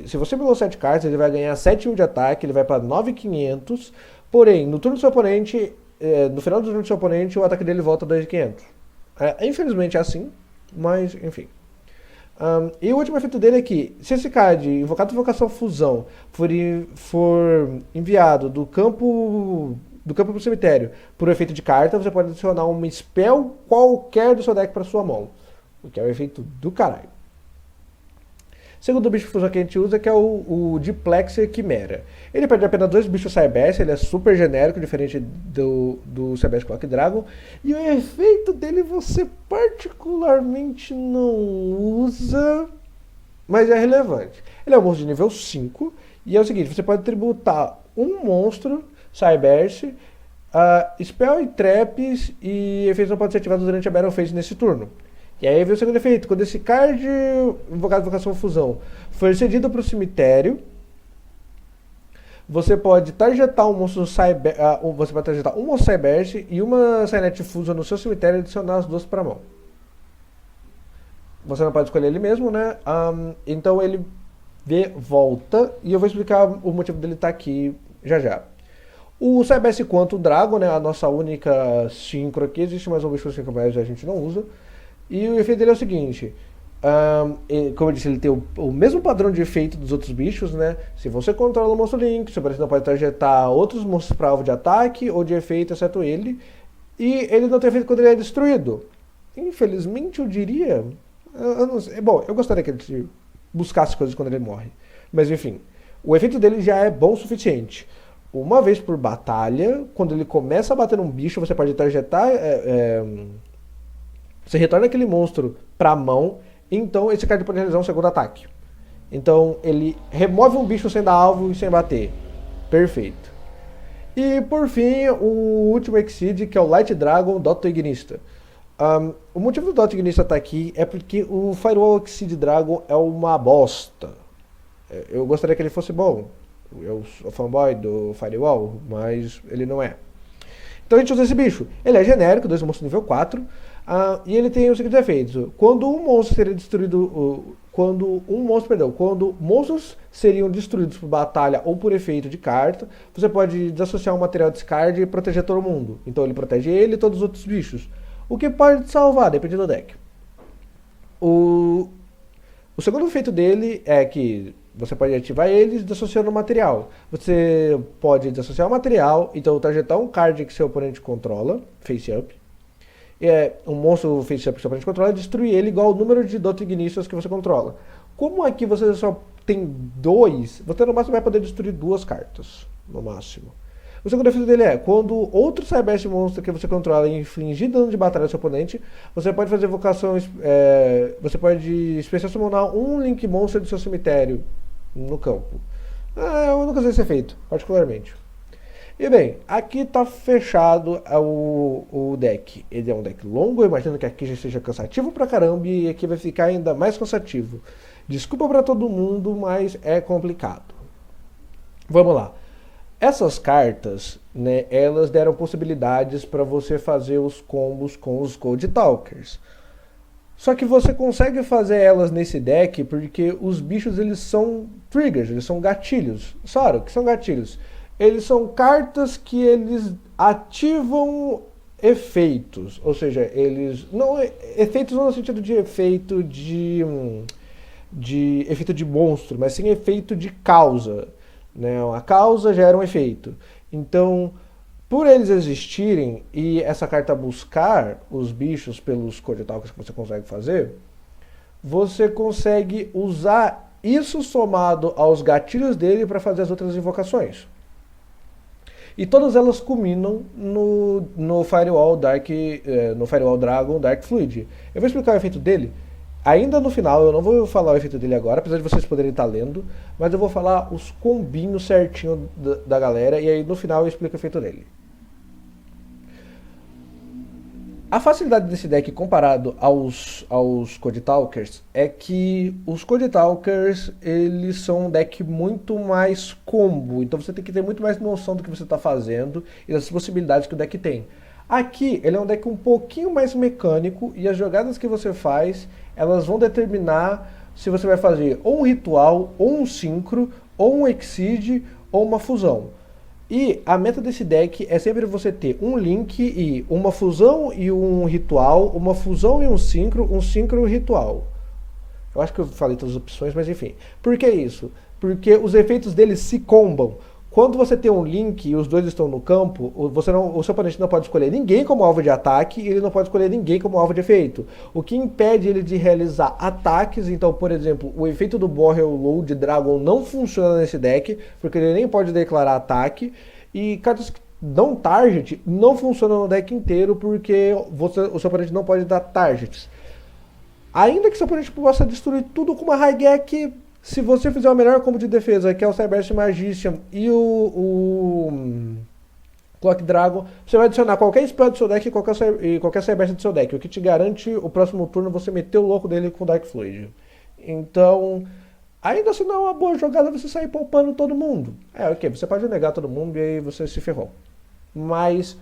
se você pegou 7 cartas, ele vai ganhar 7000 de ataque, ele vai para 9.500. Porém, no turno do seu oponente, no final do turno do seu oponente, o ataque dele volta a 2.500. Infelizmente é assim, mas enfim. E o último efeito dele é que, se esse card, invocado por invocação fusão, for enviado do campo pro cemitério por efeito de carta, você pode adicionar uma spell qualquer do seu deck para sua mão. O que é o efeito do caralho. Segundo bicho de fusão que a gente usa, que é o Diplexer Chimera. Ele perde apenas 2 bichos Cyberse, ele é super genérico, diferente do Cyberse Clock Dragon. E o efeito dele você particularmente não usa, mas é relevante. Ele é um monstro de nível 5, e é o seguinte, você pode tributar um monstro Cyberse, Spell e Traps, e efeitos não podem ser ativados durante a Battle Phase nesse turno. E aí vem o segundo efeito, quando esse card invocado de invocação fusão for cedido para o cemitério, você pode targetar um monstro Cyberse e uma Cynet Fusion no seu cemitério e adicionar as duas para a mão. Você não pode escolher ele mesmo, né? Então ele volta e eu vou explicar o motivo dele estar aqui já já. O Cyberse Quantum Dragon, né? A nossa única synchro aqui, existe mais um bicho synchro, mas a gente não usa. E o efeito dele é o seguinte, como eu disse, ele tem o mesmo padrão de efeito dos outros bichos, né? Se você controla o monstro Link, seu oponente não pode targetar outros monstros para alvo de ataque ou de efeito, exceto ele. E ele não tem efeito quando ele é destruído. Infelizmente, eu diria... Eu não sei. Bom, eu gostaria que ele buscasse coisas quando ele morre. Mas enfim, o efeito dele já é bom o suficiente. Uma vez por batalha, quando ele começa a bater num bicho, você pode targetar... Você retorna aquele monstro para a mão, então esse card pode realizar um segundo ataque. Então ele remove um bicho sem dar alvo e sem bater. Perfeito. E por fim, o último Exceed, que é o Light Dragon Dota Ignista. O motivo do Dota Ignista estar aqui é porque o Firewall Exceed Dragon é uma bosta. Eu gostaria que ele fosse bom. Eu sou fanboy do Firewall, mas ele não é. Então a gente usa esse bicho. Ele é genérico, 2 monstros nível 4, e ele tem os seguintes efeitos. Quando um monstro seria destruído, quando monstros seriam destruídos por batalha ou por efeito de carta, você pode desassociar um material discard e proteger todo mundo. Então ele protege ele e todos os outros bichos. O que pode te salvar, dependendo do deck. O segundo efeito dele é que você pode ativar eles desassociando o material. Você pode desassociar o material, então targetar um card que seu oponente controla, face up. Um monstro face up que seu oponente controla e destruir ele igual ao número de Dota Ignistas que você controla. Como aqui você só tem 2, você no máximo vai poder destruir 2 cartas, no máximo. O segundo efeito dele é, quando outro Cyberse monstro que você controla infligir dano de batalha ao seu oponente, você pode fazer evocação, você pode especial summonar um Link Monster do seu cemitério no campo. Eu nunca usei esse efeito, particularmente. E bem, aqui está fechado o deck. Ele é um deck longo, eu imagino que aqui já seja cansativo pra caramba e aqui vai ficar ainda mais cansativo. Desculpa pra todo mundo, mas é complicado. Vamos lá. Essas cartas, né, elas deram possibilidades para você fazer os combos com os Code Talkers. Só que você consegue fazer elas nesse deck porque os bichos eles são triggers, eles são gatilhos. Sora, o que são gatilhos? Eles são cartas que eles ativam efeitos, ou seja, eles não efeitos não no sentido de efeito de efeito de monstro, mas sim efeito de causa. Né? A causa gera um efeito. Então, por eles existirem e essa carta buscar os bichos pelos Code Talkers que você consegue fazer, você consegue usar isso somado aos gatilhos dele para fazer as outras invocações. E todas elas culminam no Firewall Dragon Dark Fluid. Eu vou explicar o efeito dele ainda no final. Eu não vou falar o efeito dele agora, apesar de vocês poderem estar lendo, mas eu vou falar os combinhos certinho da galera e aí no final eu explico o efeito dele. A facilidade desse deck comparado aos Code Talkers é que os Code Talkers eles são um deck muito mais combo, então você tem que ter muito mais noção do que você está fazendo e das possibilidades que o deck tem. Aqui ele é um deck um pouquinho mais mecânico e as jogadas que você faz elas vão determinar se você vai fazer ou um ritual, ou um sincro, ou um exceed, ou uma fusão. E a meta desse deck é sempre você ter um link e uma fusão e um ritual, uma fusão e um sincro e um ritual. Eu acho que eu falei todas as opções, mas enfim. Por que isso? Porque os efeitos deles se combam. Quando você tem um link e os dois estão no campo, o seu oponente não pode escolher ninguém como alvo de ataque e ele não pode escolher ninguém como alvo de efeito. O que impede ele de realizar ataques, então, por exemplo, o efeito do Borrel Load Dragon não funciona nesse deck, porque ele nem pode declarar ataque, e cartas que dão target não funcionam no deck inteiro, porque o seu oponente não pode dar targets. Ainda que seu oponente possa destruir tudo com uma Raigek, se você fizer o melhor combo de defesa, que é o Cyberse Magician e o Clock Dragon, você vai adicionar qualquer spell do seu deck e qualquer Cyberse do seu deck, o que te garante o próximo turno você meter o louco dele com Dark Fluid. Então, ainda assim não é uma boa jogada você sair poupando todo mundo. Ok, você pode negar todo mundo e aí você se ferrou. Mas,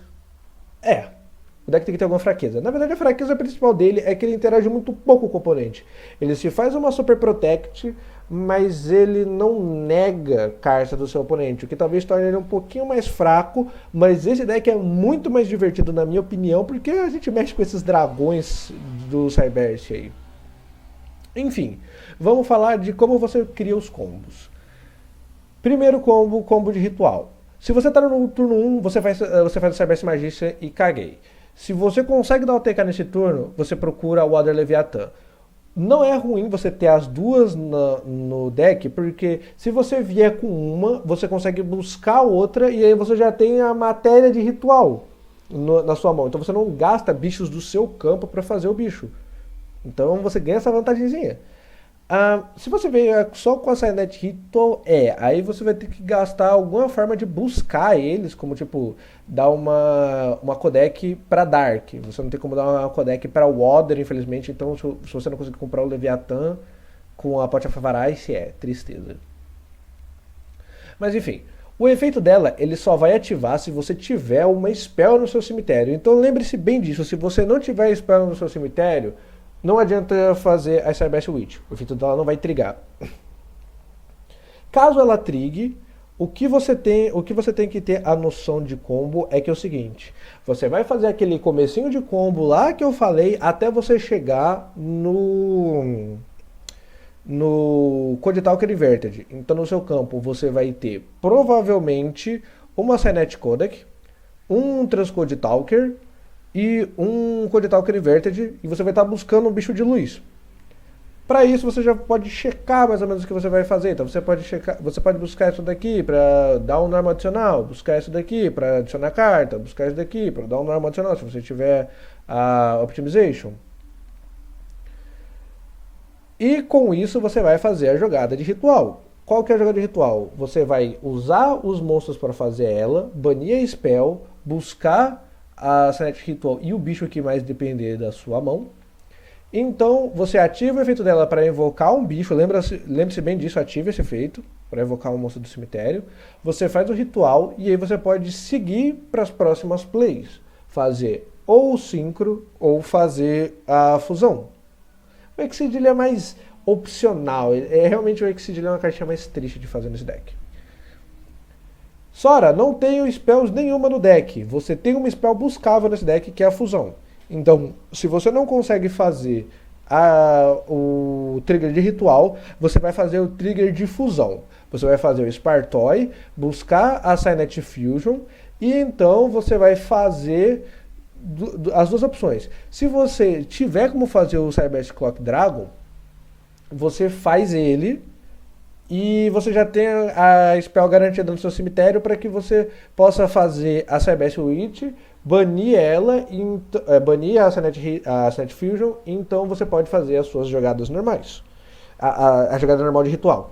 o deck tem que ter alguma fraqueza. Na verdade, a fraqueza principal dele é que ele interage muito pouco com o oponente. Ele se faz uma Super Protect, mas ele não nega carta do seu oponente, o que talvez torne ele um pouquinho mais fraco, mas esse deck é muito mais divertido na minha opinião, porque a gente mexe com esses dragões do Cyberse aí. Enfim, vamos falar de como você cria os combos. Primeiro combo de ritual. Se você está no turno 1, você faz o Cyberse Magician e caguei. Se você consegue dar o TK nesse turno, você procura o Water Leviathan. Não é ruim você ter as duas no deck, porque se você vier com uma, você consegue buscar outra e aí você já tem a matéria de ritual na sua mão. Então você não gasta bichos do seu campo para fazer o bicho. Então você ganha essa vantagemzinha. Se você veio só com a Cynet Ritual, aí você vai ter que gastar alguma forma de buscar eles, como tipo, dar uma codec para Dark. Você não tem como dar uma codec para Water, infelizmente, então se você não conseguir comprar o Leviathan com a Pot of Avarice, é tristeza. Mas enfim, o efeito dela, ele só vai ativar se você tiver uma spell no seu cemitério. Então lembre-se bem disso, se você não tiver spell no seu cemitério, não adianta fazer a Cyberse Witch, o efeito dela não vai trigar. Caso ela trigue, o que você tem que ter a noção de combo é que é o seguinte: você vai fazer aquele comecinho de combo lá que eu falei até você chegar no Code Talker Inverted. Então no seu campo você vai ter provavelmente uma Cynet Codec, um Transcode Talker e um Code Talker Inverted, e você vai estar buscando um bicho de luz. Para isso você já pode checar mais ou menos o que você vai fazer. Então você pode buscar isso daqui para dar um norma adicional, buscar isso daqui para adicionar carta, buscar isso daqui para dar um norma adicional se você tiver a Optimization. E com isso você vai fazer a jogada de ritual. Qual que é a jogada de ritual? Você vai usar os monstros para fazer ela, banir a spell, buscar a Cynet Ritual e o bicho que mais depender da sua mão. Então você ativa o efeito dela para invocar um bicho, lembre-se bem disso, ative esse efeito para invocar um monstro do cemitério. Você faz o ritual e aí você pode seguir para as próximas plays. Fazer ou o sincro ou fazer a fusão. O Exceedile é mais opcional, realmente o Exceedile é uma cartinha mais triste de fazer nesse deck. Sora, não tenho spells nenhuma no deck. Você tem uma spell buscável nesse deck, que é a fusão. Então, se você não consegue fazer o trigger de ritual, você vai fazer o trigger de fusão. Você vai fazer o Spartoy, buscar a Cynet Fusion, e então você vai fazer as duas opções. Se você tiver como fazer o Cyberse Clock Dragon, você faz ele e você já tem a spell garantida no seu cemitério para que você possa fazer a Cyberse Witch, banir ela, banir a Cynet Fusion, e então você pode fazer as suas jogadas normais. A jogada normal de ritual.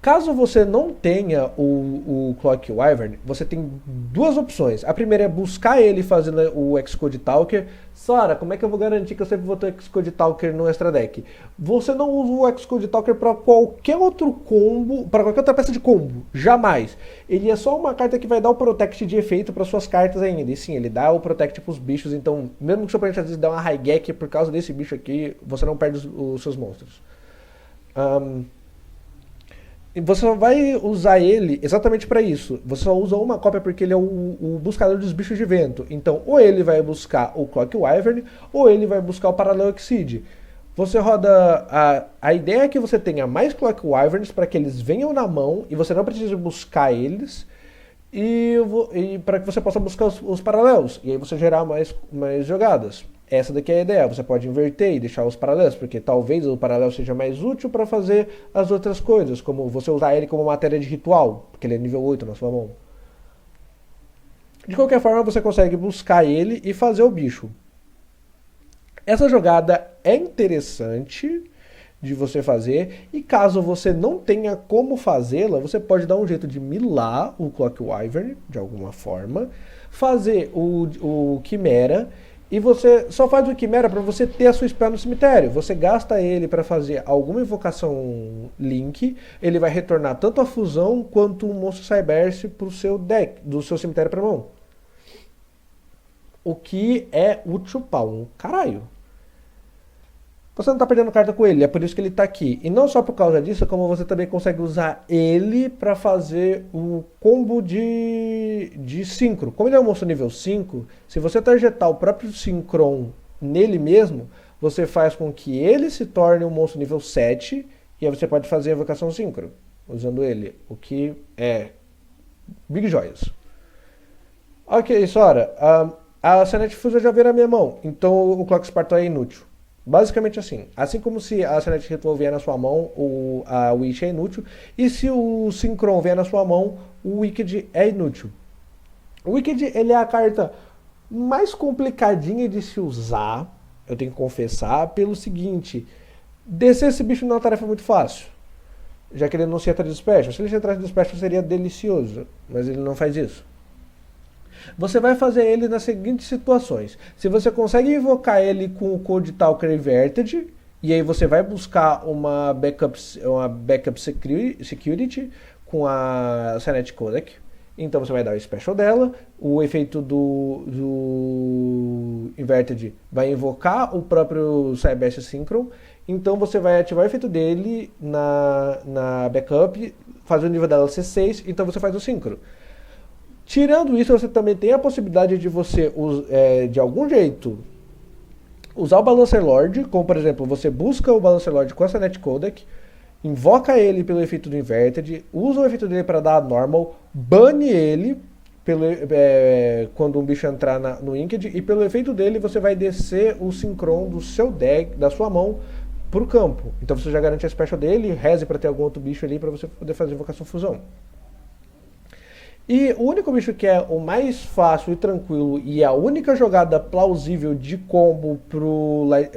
Caso você não tenha o Clock Wyvern, você tem duas opções. A primeira é buscar ele fazendo o Xcode Talker. Sara, como é que eu vou garantir que eu sempre vou ter o Xcode Talker no extra deck? Você não usa o Xcode Talker para qualquer outro combo, para qualquer outra peça de combo. Jamais. Ele é só uma carta que vai dar o Protect de efeito para suas cartas ainda. E sim, ele dá o Protect para os bichos. Então, mesmo que o seu oponente às vezes dê uma High Gek por causa desse bicho aqui, você não perde os seus monstros. Você só vai usar ele exatamente para isso. Você só usa uma cópia porque ele é o buscador dos bichos de vento. Então, ou ele vai buscar o Clock Wyvern, ou ele vai buscar o Parallel Exceed. Você roda... A ideia é que você tenha mais Clock Wyverns para que eles venham na mão e você não precise buscar eles. E para que você possa buscar os paralelos. E aí você gerar mais jogadas. Essa daqui é a ideia, você pode inverter e deixar os paralelos, porque talvez o paralelo seja mais útil para fazer as outras coisas, como você usar ele como matéria de ritual, porque ele é nível 8 na sua mão. De qualquer forma, você consegue buscar ele e fazer o bicho. Essa jogada é interessante de você fazer, e caso você não tenha como fazê-la, você pode dar um jeito de milar o Clock Wyvern, de alguma forma, fazer o Quimera. E você só faz o Quimera para você ter a sua spell no cemitério. Você gasta ele para fazer alguma invocação Link. Ele vai retornar tanto a fusão quanto um monstro Cyberse pro seu deck, do seu cemitério para mão. O que é útil para um caralho. Você não está perdendo carta com ele, é por isso que ele está aqui. E não só por causa disso, como você também consegue usar ele para fazer o combo de Synchro. Como ele é um monstro nível 5, se você targetar o próprio Synchron nele mesmo, você faz com que ele se torne um monstro nível 7, e aí você pode fazer a invocação Synchro, usando ele, o que é big joias. Ok, Sora, a Cynet Fusion já veio na minha mão, então o Clock Sparta é inútil. Basicamente assim. Assim como se a Cynet Ritual vier na sua mão, a Witch é inútil. E se o Synchron vier na sua mão, o Wicked é inútil. O Wicked, ele é a carta mais complicadinha de se usar, eu tenho que confessar, pelo seguinte. Descer esse bicho não é uma tarefa muito fácil, já que ele não se entra de special. Se ele se entrasse de special seria delicioso, mas ele não faz isso. Você vai fazer ele nas seguintes situações. Se você consegue invocar ele com o Code Talker Inverted, e aí você vai buscar uma backup security com a Cynet Codec. Então você vai dar o special dela, o efeito do Inverted vai invocar o próprio Cyberbash Synchron. Então você vai ativar o efeito dele na backup, fazer o nível dela ser 6, então você faz o Synchro. Tirando isso, você também tem a possibilidade de você, de algum jeito, usar o Balancer Lord, como por exemplo, você busca o Balancer Lord com a Cynet Codec, invoca ele pelo efeito do Inverted, usa o efeito dele para dar normal, bane ele quando um bicho entrar no Inked, e pelo efeito dele você vai descer o Synchron do seu deck, da sua mão, pro campo. Então você já garante a special dele, reze para ter algum outro bicho ali para você poder fazer invocação fusão. E o único bicho que é o mais fácil e tranquilo e a única jogada plausível de combo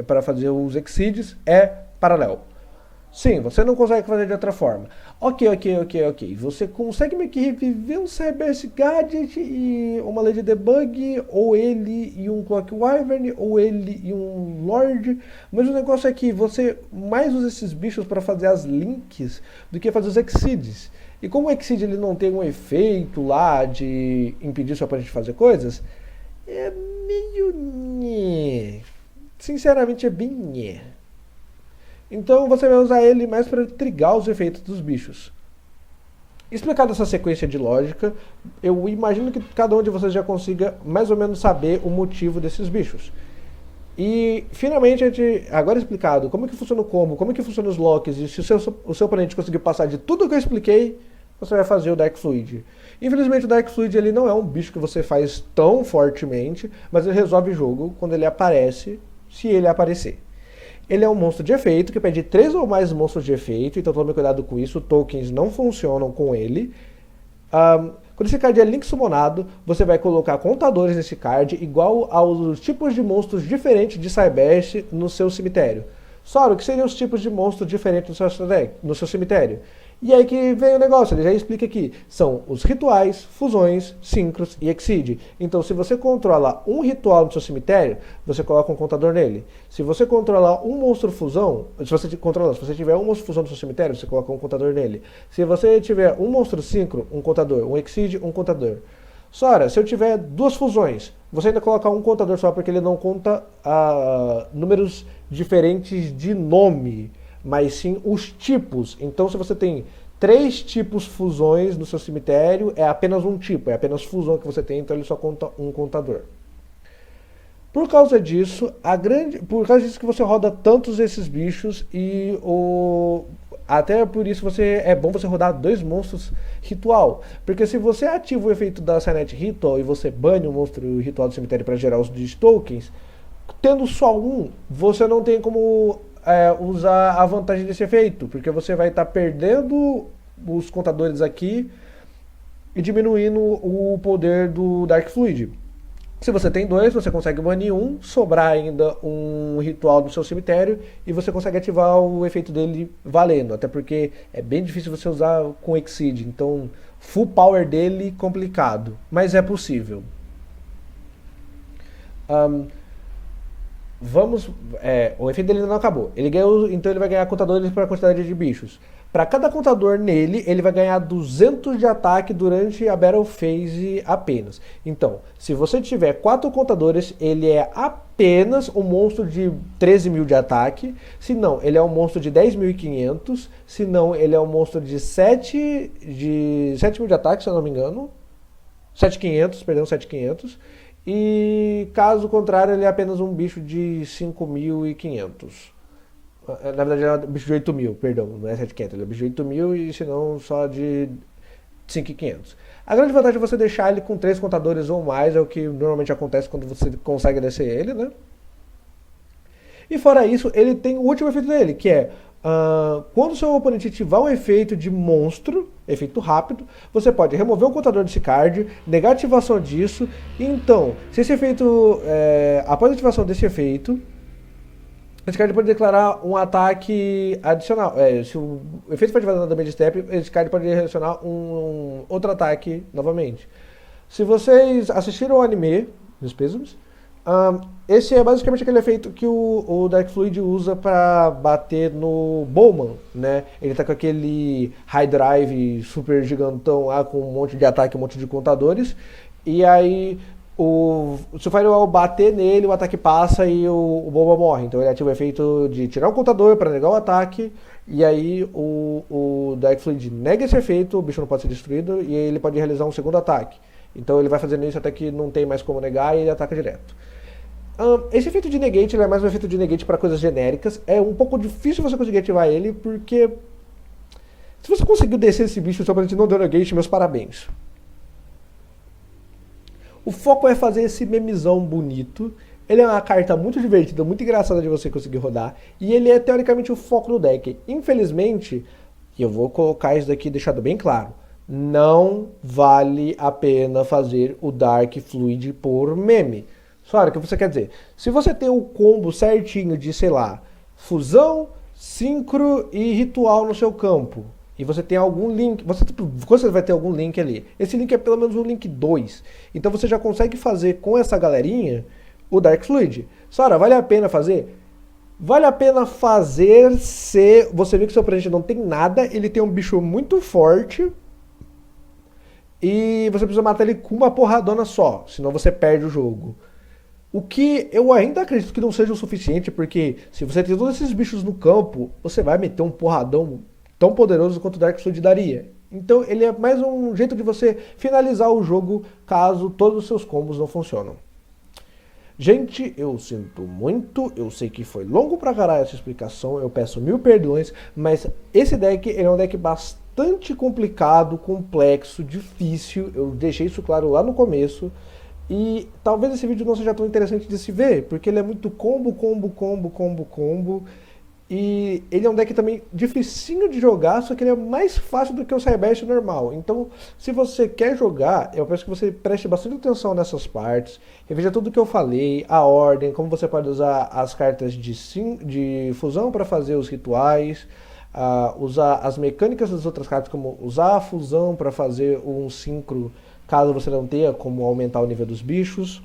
para fazer os Exceeds é Paralelo. Sim, você não consegue fazer de outra forma. Ok. Você consegue meio que reviver um Cyberbash Gadget e uma Lady Debug, ou ele e um Clock Wyvern, ou ele e um Lord. Mas o negócio é que você mais usa esses bichos para fazer as links do que fazer os Exceeds. E como o Exceed ele não tem um efeito lá de impedir seu oponente de fazer coisas, é meio nhé. Sinceramente é bem nhé. Então você vai usar ele mais para trigar os efeitos dos bichos. Explicada essa sequência de lógica, eu imagino que cada um de vocês já consiga mais ou menos saber o motivo desses bichos. E finalmente, agora explicado como que funciona o combo, como que funciona os locks, e se o seu oponente conseguir passar de tudo que eu expliquei, você vai fazer o Dark Fluid. Infelizmente o Dark Fluid ele não é um bicho que você faz tão fortemente, mas ele resolve o jogo quando ele aparece, se ele aparecer. Ele é um monstro de efeito que pede 3 ou mais monstros de efeito, então tome cuidado com isso, tokens não funcionam com ele. Quando esse card é link summonado, você vai colocar contadores nesse card igual aos tipos de monstros diferentes de Cyberbash no seu cemitério. Sora, o que seriam os tipos de monstros diferentes no seu cemitério? E aí que vem o negócio, ele já explica aqui. São os rituais, fusões, synchros e exceed. Então se você controla um ritual no seu cemitério, você coloca um contador nele. Se você controla um monstro fusão, se você tiver um monstro fusão no seu cemitério, você coloca um contador nele. Se você tiver um monstro synchro, um contador. Um exceed, um contador. Sora, se eu tiver 2 fusões, você ainda coloca um contador só porque ele não conta números diferentes de nome, mas sim os tipos. Então se você tem 3 tipos fusões no seu cemitério, é apenas um tipo, é apenas fusão que você tem, então ele só conta um contador. Por causa disso, que você roda tantos esses bichos e até por isso é bom você rodar 2 monstros ritual. Porque se você ativa o efeito da Cynet Ritual e você bane o monstro ritual do cemitério para gerar os tokens, tendo só um, você não tem como usar a vantagem desse efeito, porque você vai estar perdendo os contadores aqui e diminuindo o poder do Dark Fluid. Se você tem 2, você consegue banir um, sobrar ainda um ritual no seu cemitério e você consegue ativar o efeito dele valendo, até porque é bem difícil você usar com Exceed, então full power dele complicado, mas é possível. O efeito dele ainda não acabou. Então ele vai ganhar contadores para a quantidade de bichos. Para cada contador nele, ele vai ganhar 200 de ataque durante a Battle Phase apenas. Então, se você tiver 4 contadores, ele é apenas um monstro de 13 mil de ataque. Se não, ele é um monstro de 10.500. Se não, ele é um monstro de 7 mil de ataque, se eu não me engano. 7.500. E caso contrário, ele é apenas um bicho de 5.500. Na verdade, ele é um bicho de 8.000, perdão, não é 7.500, ele é um bicho de 8.000 e se não só de 5.500. A grande vantagem é você deixar ele com 3 contadores ou mais, é o que normalmente acontece quando você consegue descer ele, né? E fora isso, ele tem o último efeito dele, que é quando o seu oponente ativar um efeito de monstro, efeito rápido, você pode remover um contador desse card, negar a ativação disso, e então, se esse efeito, após a ativação desse efeito, esse card pode declarar um ataque adicional. Se o efeito for ativado na damage step, esse card pode direcionar um outro ataque novamente. Se vocês assistiram ao anime, meus pêsames, esse é basicamente aquele efeito que o Dark Fluid usa para bater no Bowman, né? Ele tá com aquele High Drive super gigantão lá, com um monte de ataque, um monte de contadores, e aí se o Firewall bater nele, o ataque passa e o Bowman morre. Então ele ativa o efeito de tirar um contador para negar o ataque, e aí o Dark Fluid nega esse efeito, o bicho não pode ser destruído, e ele pode realizar um segundo ataque. Então ele vai fazendo isso até que não tem mais como negar e ele ataca direto. Esse efeito de negate é mais um efeito de negate para coisas genéricas. É um pouco difícil você conseguir ativar ele, porque se você conseguiu descer esse bicho e seu oponente não deu negate, meus parabéns. O foco é fazer esse memezão bonito. Ele é uma carta muito divertida, muito engraçada de você conseguir rodar. E ele é teoricamente o foco do deck. Infelizmente, e eu vou colocar isso daqui deixado bem claro, não vale a pena fazer o Dark Fluid por meme. Só o que você quer dizer? Se você tem o combo certinho de, sei lá, fusão, sincro e ritual no seu campo, e você tem algum link, você vai ter algum link ali. Esse link é pelo menos um link 2. Então você já consegue fazer com essa galerinha o Dark Fluid. Sora, vale a pena fazer? Vale a pena fazer se você vê que seu oponente não tem nada, ele tem um bicho muito forte, e você precisa matar ele com uma porradona só, senão você perde o jogo. O que eu ainda acredito que não seja o suficiente, porque se você tem todos esses bichos no campo, você vai meter um porradão tão poderoso quanto o Dark Fluid daria. Então ele é mais um jeito de você finalizar o jogo caso todos os seus combos não funcionam. Gente, eu sinto muito, eu sei que foi longo pra caralho essa explicação, eu peço mil perdões, mas esse deck é um deck bastante complicado, complexo, difícil, eu deixei isso claro lá no começo. E talvez esse vídeo não seja tão interessante de se ver, porque ele é muito combo. E ele é um deck também dificinho de jogar, só que ele é mais fácil do que o Cyberse normal. Então, se você quer jogar, eu peço que você preste bastante atenção nessas partes, reveja tudo que eu falei, a ordem, como você pode usar as cartas de fusão para fazer os rituais, usar as mecânicas das outras cartas, como usar a fusão para fazer um sincro, caso você não tenha como aumentar o nível dos bichos.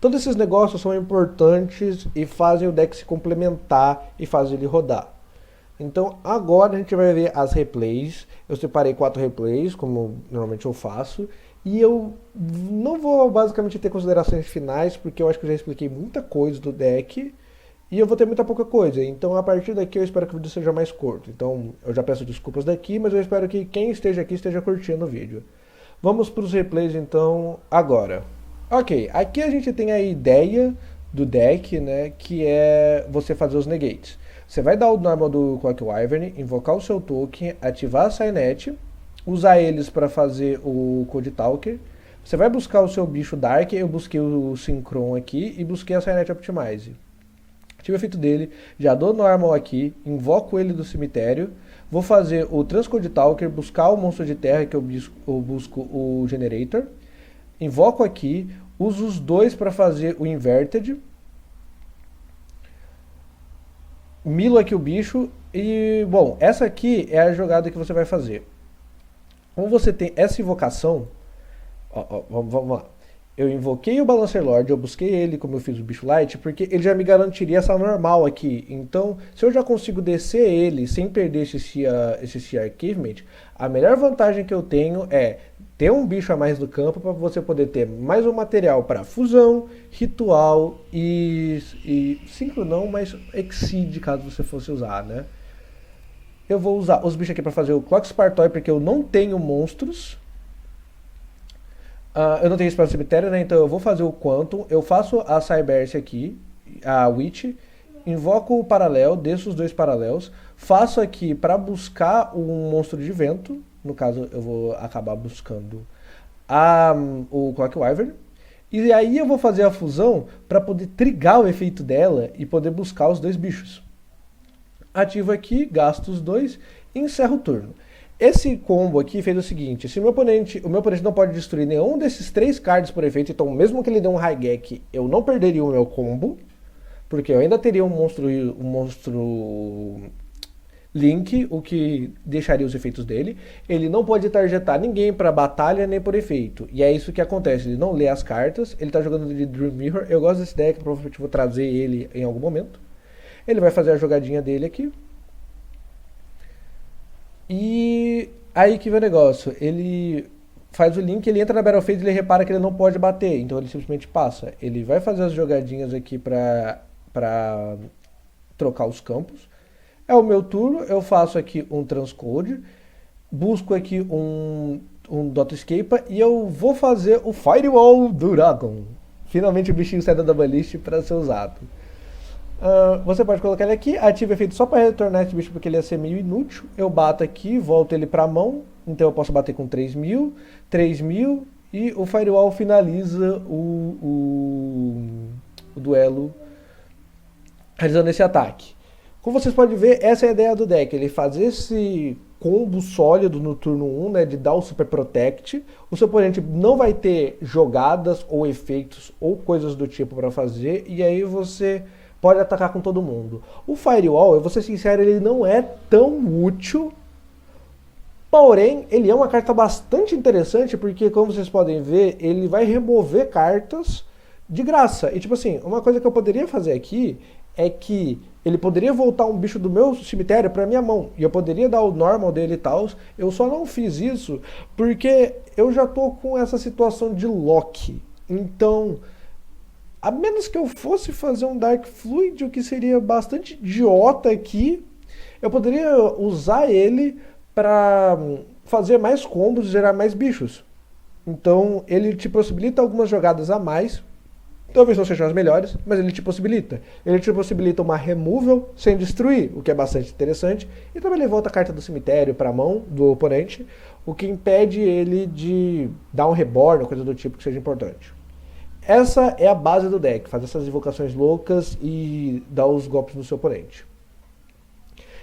Todos esses negócios são importantes e fazem o deck se complementar e fazem ele rodar. Então agora a gente vai ver as replays. Eu separei 4 replays, como normalmente eu faço. E eu não vou basicamente ter considerações finais, porque eu acho que eu já expliquei muita coisa do deck. E eu vou ter muita pouca coisa. Então a partir daqui eu espero que o vídeo seja mais curto. Então eu já peço desculpas daqui, mas eu espero que quem esteja aqui esteja curtindo o vídeo. Vamos para os replays então agora. Ok, aqui a gente tem a ideia do deck, né, que é você fazer os negates. Você vai dar o normal do Clock Wyvern, invocar o seu token, ativar a Signet, usar eles para fazer o Code Talker. Você vai buscar o seu bicho Dark, eu busquei o Synchron aqui e busquei a Signet Optimize. Tive o efeito dele, já dou normal aqui, invoco ele do cemitério, vou fazer o Transcode Talker, buscar o monstro de terra que eu busco o Generator, invoco aqui, uso os dois para fazer o Inverted, milo aqui o bicho e, bom, essa aqui é a jogada que você vai fazer. Como você tem essa invocação, vamos lá. Eu invoquei o Balancer Lord, eu busquei ele como eu fiz o bicho light, porque ele já me garantiria essa normal aqui. Então, se eu já consigo descer ele sem perder esse Seer Achievement, a melhor vantagem que eu tenho é ter um bicho a mais no campo para você poder ter mais um material para fusão, ritual e sincro não, mas Exceed caso você fosse usar, né? Eu vou usar os bichos aqui para fazer o Clock Spartoy porque eu não tenho monstros. Eu não tenho espaço no cemitério, né? Então eu vou fazer o Quantum, eu faço a Cyberse aqui, a Witch, invoco o Paralel, desço os dois Paralelos, faço aqui para buscar um monstro de vento, no caso eu vou acabar buscando o Clock Wyvern, e aí eu vou fazer a fusão para poder trigar o efeito dela e poder buscar os dois bichos. Ativo aqui, gasto os dois e encerro o turno. Esse combo aqui fez o seguinte, se o meu oponente não pode destruir nenhum desses 3 cards por efeito, então mesmo que ele dê um High Gek, eu não perderia o meu combo, Porque eu ainda teria um monstro Link, o que deixaria os efeitos dele. Ele não pode targetar ninguém para batalha nem por efeito. E é isso que acontece, ele não lê as cartas, ele tá jogando de Dream Mirror. Eu gosto desse deck, provavelmente vou trazer ele em algum momento. Ele vai fazer a jogadinha dele aqui. E aí que vem o negócio, ele faz o link, ele entra na Battlefield e ele repara que ele não pode bater, então ele simplesmente passa. Ele vai fazer as jogadinhas aqui pra trocar os campos. É o meu turno, eu faço aqui um Transcode, busco aqui um Dota Escape e eu vou fazer o Firewall Dragon. Finalmente o bichinho sai da Double List para ser usado. Você pode colocar ele aqui, ativa efeito só para retornar esse bicho porque ele ia ser meio inútil. Eu bato aqui, volto ele para a mão, então eu posso bater com 3.000, 3.000 e o Firewall finaliza o duelo realizando esse ataque. Como vocês podem ver, essa é a ideia do deck, ele fazer esse combo sólido no turno 1, né, de dar o Super Protect. O seu oponente não vai ter jogadas ou efeitos ou coisas do tipo para fazer, e aí você pode atacar com todo mundo. O Firewall, eu vou ser sincero, ele não é tão útil, porém, ele é uma carta bastante interessante, porque como vocês podem ver, ele vai remover cartas de graça. E tipo assim, uma coisa que eu poderia fazer aqui é que ele poderia voltar um bicho do meu cemitério para minha mão, e eu poderia dar o normal dele e tal. Eu só não fiz isso porque eu já tô com essa situação de lock. Então, a menos que eu fosse fazer um Dark Fluid, o que seria bastante idiota aqui, eu poderia usar ele para fazer mais combos e gerar mais bichos. Então ele te possibilita algumas jogadas a mais, talvez não sejam as melhores, mas ele te possibilita. Ele te possibilita uma removal sem destruir, o que é bastante interessante, e também ele volta a carta do cemitério para a mão do oponente, o que impede ele de dar um reborn ou coisa do tipo que seja importante. Essa é a base do deck, fazer essas invocações loucas e dar os golpes no seu oponente.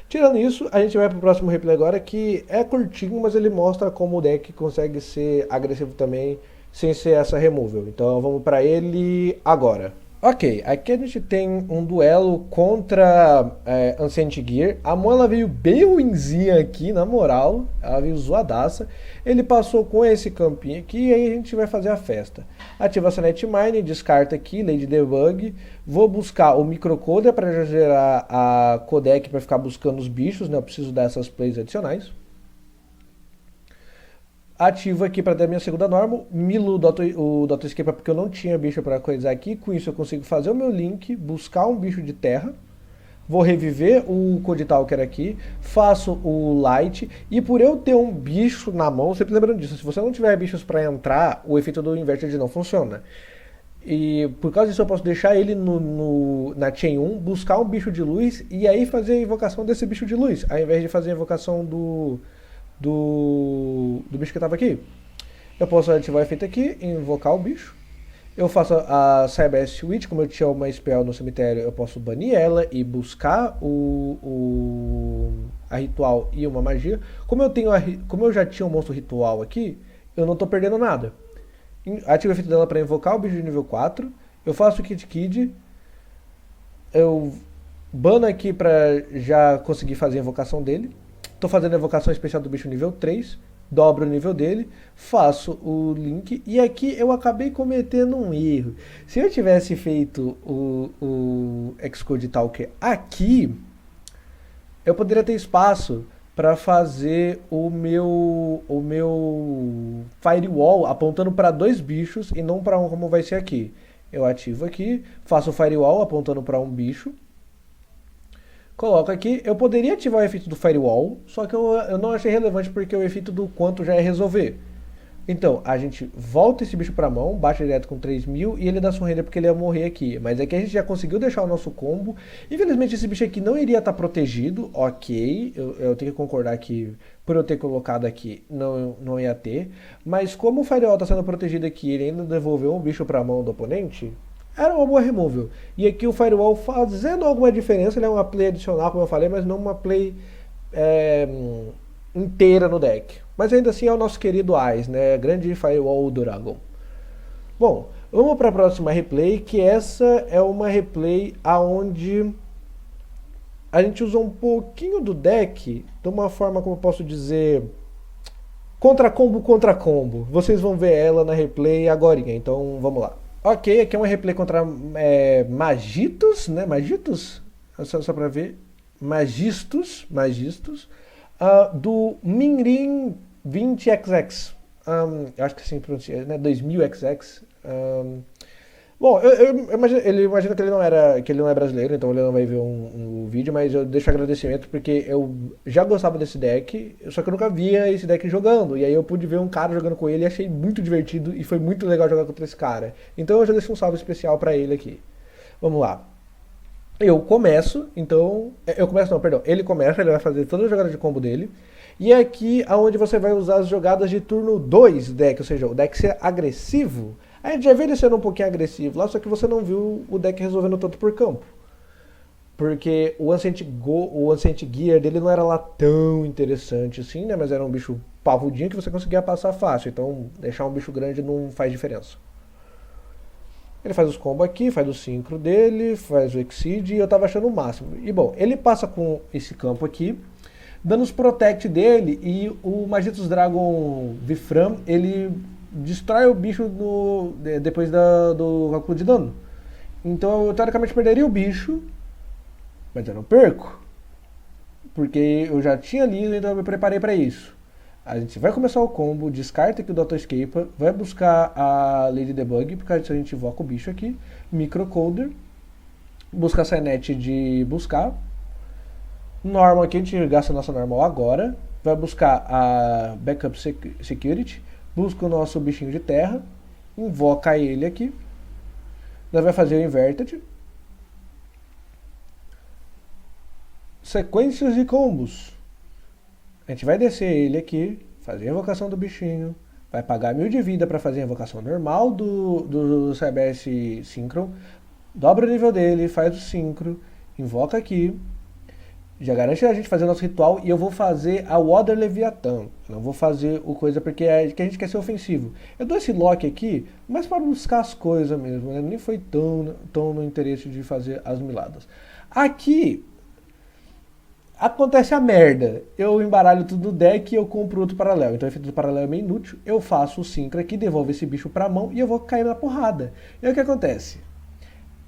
Tirando isso, a gente vai para o próximo replay agora, que é curtinho, mas ele mostra como o deck consegue ser agressivo também, sem ser essa removal. Então vamos para ele agora. Ok, aqui a gente tem um duelo contra Ancient Gear. A Mon ela veio bem ruinzinha aqui, na moral. Ela veio zoadaça. Ele passou com esse campinho aqui e aí a gente vai fazer a festa. Ativa a Sonnet Mine, descarta aqui, Lady Debug. Vou buscar o Microcoder para gerar a codec para ficar buscando os bichos, né? Eu preciso dessas plays adicionais. Ativo aqui para dar minha segunda normal, milo o Dota Escape porque eu não tinha bicho para coisar aqui, com isso eu consigo fazer o meu link, buscar um bicho de terra, vou reviver o Coditalker aqui, faço o Light, e por eu ter um bicho na mão, sempre lembrando disso, se você não tiver bichos para entrar, o efeito do Inverted não funciona. E por causa disso eu posso deixar ele na Chain 1, buscar um bicho de luz, e aí fazer a invocação desse bicho de luz, ao invés de fazer a invocação do bicho que estava aqui. Eu posso ativar o efeito aqui, invocar o bicho. Eu faço a Cyber Switch, como eu tinha uma spell no cemitério, eu posso banir ela e buscar a ritual e uma magia. Como eu já tinha um monstro ritual aqui, eu não estou perdendo nada. Ativo o efeito dela para invocar o bicho de nível 4. Eu faço o Kid, eu bano aqui para já conseguir fazer a invocação dele. Estou fazendo a invocação especial do bicho nível 3, dobro o nível dele, faço o link, e aqui eu acabei cometendo um erro. Se eu tivesse feito o Xcode Talker aqui, eu poderia ter espaço para fazer o meu Firewall apontando para dois bichos e não para um como vai ser aqui. Eu ativo aqui, faço o Firewall apontando para um bicho, coloco aqui, eu poderia ativar o efeito do Firewall, só que eu não achei relevante porque o efeito do quanto já é resolver. Então, a gente volta esse bicho pra mão, bate direto com 3.000 e ele dá surrender porque ele ia morrer aqui. Mas aqui a gente já conseguiu deixar o nosso combo. Infelizmente esse bicho aqui não iria estar protegido, ok. Eu tenho que concordar que por eu ter colocado aqui não ia ter. Mas como o Firewall está sendo protegido aqui e ele ainda devolveu um bicho pra mão do oponente, era uma boa removal. E aqui o Firewall fazendo alguma diferença, ele é uma play adicional, como eu falei, mas não uma play inteira no deck. Mas ainda assim é o nosso querido Ice, né? Grande Firewall Dragon. Bom, Vamos para a próxima replay, que essa é uma replay aonde a gente usa um pouquinho do deck de uma forma, como eu posso dizer, contra combo. Vocês vão ver ela na replay agora, então vamos lá. Ok, aqui é uma replay contra Magitos, né? Magitos? Só pra ver. Magistos, do Minrin 20XX. Acho que assim pronuncia, né? 2000XX. Bom, eu imagino, ele imagina que ele não é brasileiro, então ele não vai ver um vídeo, mas eu deixo agradecimento porque eu já gostava desse deck, só que eu nunca via esse deck jogando. E aí eu pude ver um cara jogando com ele e achei muito divertido e foi muito legal jogar contra esse cara. Então eu já deixo um salve especial pra ele aqui. Vamos lá. Eu começo, então. Eu começo não, perdão. Ele começa, ele vai fazer todas as jogadas de combo dele. E é aqui aonde você vai usar as jogadas de turno 2 do deck, ou seja, o deck ser agressivo. A gente já viu ele sendo um pouquinho agressivo lá, só que você não viu o deck resolvendo tanto por campo. Porque o Ancient Gear dele não era lá tão interessante assim, né? Mas era um bicho pavudinho que você conseguia passar fácil. Então deixar um bicho grande não faz diferença. Ele faz os combos aqui, faz o Synchro dele, faz o Exceed e eu tava achando o máximo. E bom, ele passa com esse campo aqui, dando os Protect dele e o Magitos Dragon Vifram, ele destrói o bicho depois do cálculo de dano. Então eu teoricamente perderia o bicho, mas eu não perco. Porque eu já tinha lido, então eu me preparei para isso. A gente vai começar o combo, descarta aqui o Dota Escape, vai buscar a Lady Debug, porque a gente invoca o bicho aqui, Microcoder, busca a Cynet de buscar, Normal aqui, a gente gasta a nossa Normal agora, vai buscar a Backup Security, busca o nosso bichinho de terra, invoca ele aqui, nós vai fazer o Inverted, sequências de combos. A gente vai descer ele aqui, fazer a invocação do bichinho, vai pagar 1000 de vida para fazer a invocação normal do CBS Synchron, dobra o nível dele, faz o Synchro, invoca aqui, já garante a gente fazer o nosso ritual e eu vou fazer a Water Leviathan. Eu não vou fazer o coisa porque que a gente quer ser ofensivo. Eu dou esse lock aqui, mas para buscar as coisas mesmo, né? Nem foi tão no interesse de fazer as miladas. Aqui acontece a merda. Eu embaralho tudo no deck e eu compro outro paralelo. Então o efeito do paralelo é meio inútil. Eu faço o Synchro aqui, devolvo esse bicho pra mão e eu vou cair na porrada. E aí o que acontece?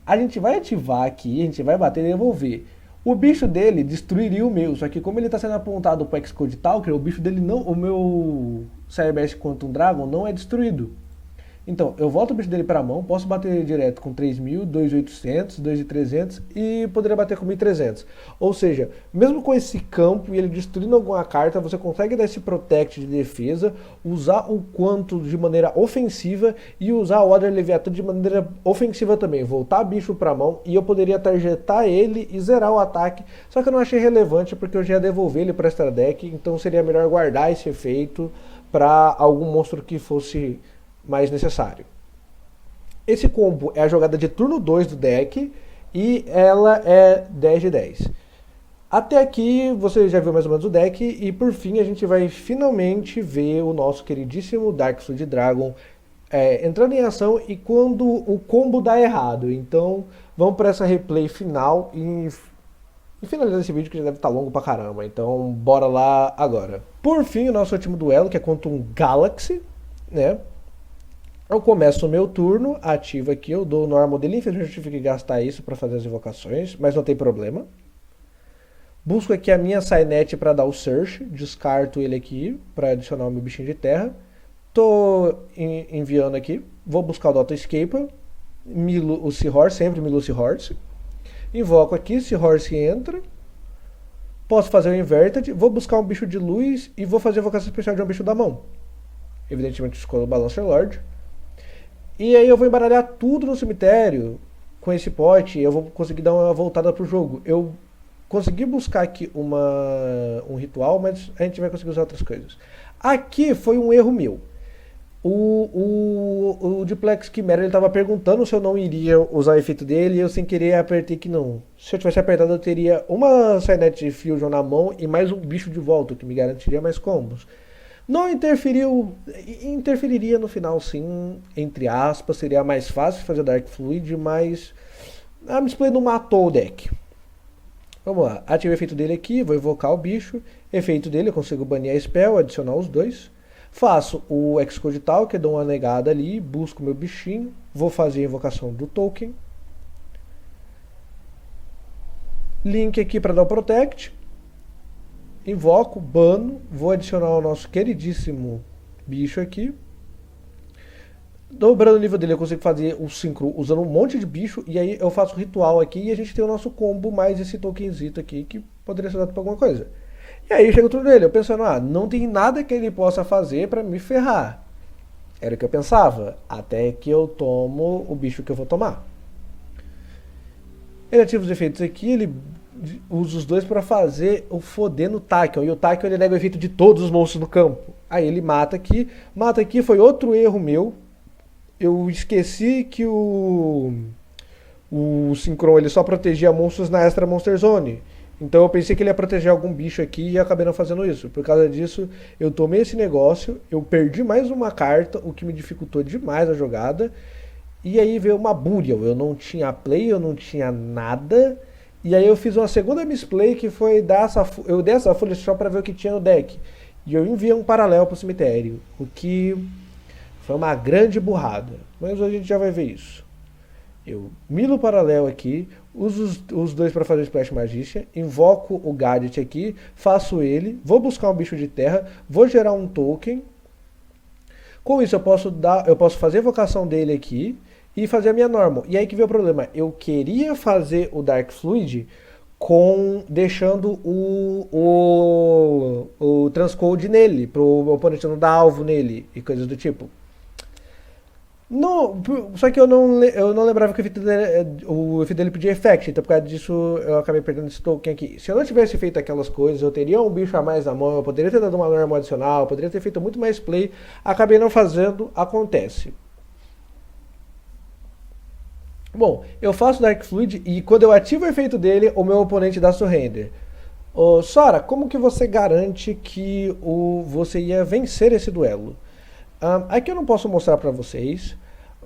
A gente vai ativar aqui, a gente vai bater e devolver. O bicho dele destruiria o meu, só que como ele está sendo apontado para Xcode Talker, o bicho dele não, o meu Cyberbeast Quantum Dragon não é destruído. Então, eu volto o bicho dele para a mão, posso bater direto com 3.000, 2.800, 2.300 e poderia bater com 1.300. Ou seja, mesmo com esse campo e ele destruindo alguma carta, você consegue dar esse Protect de defesa, usar o Quantum de maneira ofensiva e usar o Water Leviathan de maneira ofensiva também. Voltar bicho para a mão e eu poderia targetar ele e zerar o ataque, só que eu não achei relevante porque eu já ia devolver ele para extra deck, então seria melhor guardar esse efeito para algum monstro que fosse mais necessário. Esse combo é a jogada de turno 2 do deck e ela é 10 de 10. Até aqui você já viu mais ou menos o deck e por fim a gente vai finalmente ver o nosso queridíssimo Darkstone Dragon entrando em ação e quando o combo dá errado. Então vamos para essa replay final e finalizar esse vídeo que já deve estar longo pra caramba. Então bora lá agora. Por fim o nosso último duelo que é contra um Galaxy, né? Eu começo o meu turno, ativo aqui, eu dou o normal dele, infelizmente eu tive que gastar isso para fazer as invocações, mas não tem problema. Busco aqui a minha Cynet para dar o Search, descarto ele aqui para adicionar o meu bichinho de terra. Tô enviando aqui, vou buscar o Dota Escape, milo o Seahorse, sempre milo o Seahorse. Invoco aqui, Seahorse entra. Posso fazer o Inverted, vou buscar um bicho de luz e vou fazer a invocação especial de um bicho da mão. Evidentemente escolho o Balancer Lord. E aí eu vou embaralhar tudo no cemitério com esse pote e eu vou conseguir dar uma voltada pro jogo. Eu consegui buscar aqui um ritual, mas a gente vai conseguir usar outras coisas. Aqui foi um erro meu. O Duplex Chimera estava perguntando se eu não iria usar o efeito dele e eu sem querer apertei que não. Se eu tivesse apertado eu teria uma Cynet Fusion na mão e mais um bicho de volta, que me garantiria mais combos. Não interferiu, interferiria no final sim, entre aspas, seria mais fácil fazer Dark Fluid, mas a misplay não matou o deck. Vamos lá, ative o efeito dele aqui, vou invocar o bicho, efeito dele, eu consigo banir a spell, adicionar os dois. Faço o Excode Talker, dou uma negada ali, busco meu bichinho, vou fazer a invocação do token. Link aqui para dar o Protect. Invoco, bano, vou adicionar o nosso queridíssimo bicho aqui. Dobrando o nível dele eu consigo fazer o Synchro usando um monte de bicho, e aí eu faço o ritual aqui e a gente tem o nosso combo mais esse tokenzito aqui que poderia ser dado pra alguma coisa. E aí chega o turno dele, eu pensando, não tem nada que ele possa fazer pra me ferrar. Era o que eu pensava, até que eu tomo o bicho que eu vou tomar. Ele ativa os efeitos aqui, ele usa os dois pra fazer o fodendo Tachyon. E o Tachyon ele nega o efeito de todos os monstros no campo. Aí ele mata aqui. Mata aqui foi outro erro meu. Eu esqueci que o Synchron ele só protegia monstros na Extra Monster Zone. Então eu pensei que ele ia proteger algum bicho aqui e acabei não fazendo isso. Por causa disso, eu tomei esse negócio, eu perdi mais uma carta, o que me dificultou demais a jogada. E aí veio uma Burial. Eu não tinha play, eu não tinha nada. E aí eu fiz uma segunda misplay que foi eu dei essa folha só pra ver o que tinha no deck. E eu enviei um paralelo pro cemitério. O que foi uma grande burrada. Mas a gente já vai ver isso. Eu milo o paralelo aqui, uso os dois para fazer o Splash Magician, invoco o Gadget aqui, faço ele, vou buscar um bicho de terra, vou gerar um token. Com isso eu posso fazer a evocação dele aqui e fazer a minha normal. E aí que veio o problema. Eu queria fazer o Dark Fluid deixando o Transcode nele, pro oponente não dar alvo nele e coisas do tipo. Não, só que eu não lembrava que o efeito dele pedia effect, então por causa disso eu acabei perdendo esse token aqui. Se eu não tivesse feito aquelas coisas, eu teria um bicho a mais na mão, eu poderia ter dado uma normal adicional, eu poderia ter feito muito mais play, acabei não fazendo, acontece. Bom, eu faço Dark Fluid e quando eu ativo o efeito dele, o meu oponente dá surrender. Sora, como que você garante que você ia vencer esse duelo? Aqui eu não posso mostrar pra vocês,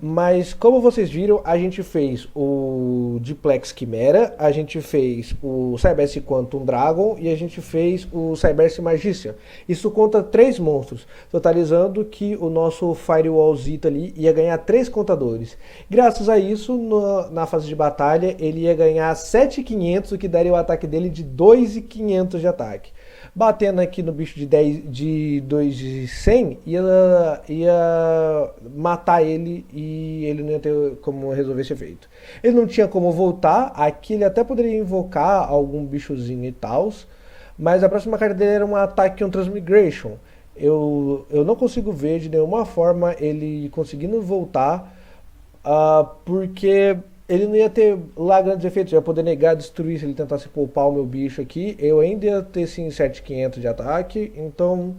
mas como vocês viram, a gente fez o Diplex Chimera, a gente fez o Cyberse Quantum Dragon e a gente fez o Cyberse Magician. Isso conta 3 monstros, totalizando que o nosso Firewallzito ali ia ganhar 3 contadores. Graças a isso, na fase de batalha, ele ia ganhar 7.500, o que daria o ataque dele de 2.500 de ataque. Batendo aqui no bicho de 2.100, ia matar ele e ele não ia ter como resolver esse efeito. Ele não tinha como voltar, aqui ele até poderia invocar algum bichozinho e tal, mas a próxima carta dele era um ataque on Transmigration. Eu não consigo ver de nenhuma forma ele conseguindo voltar, porque ele não ia ter lá grandes efeitos, eu ia poder negar, destruir se ele tentasse poupar o meu bicho aqui. Eu ainda ia ter sim 7.500 de ataque, então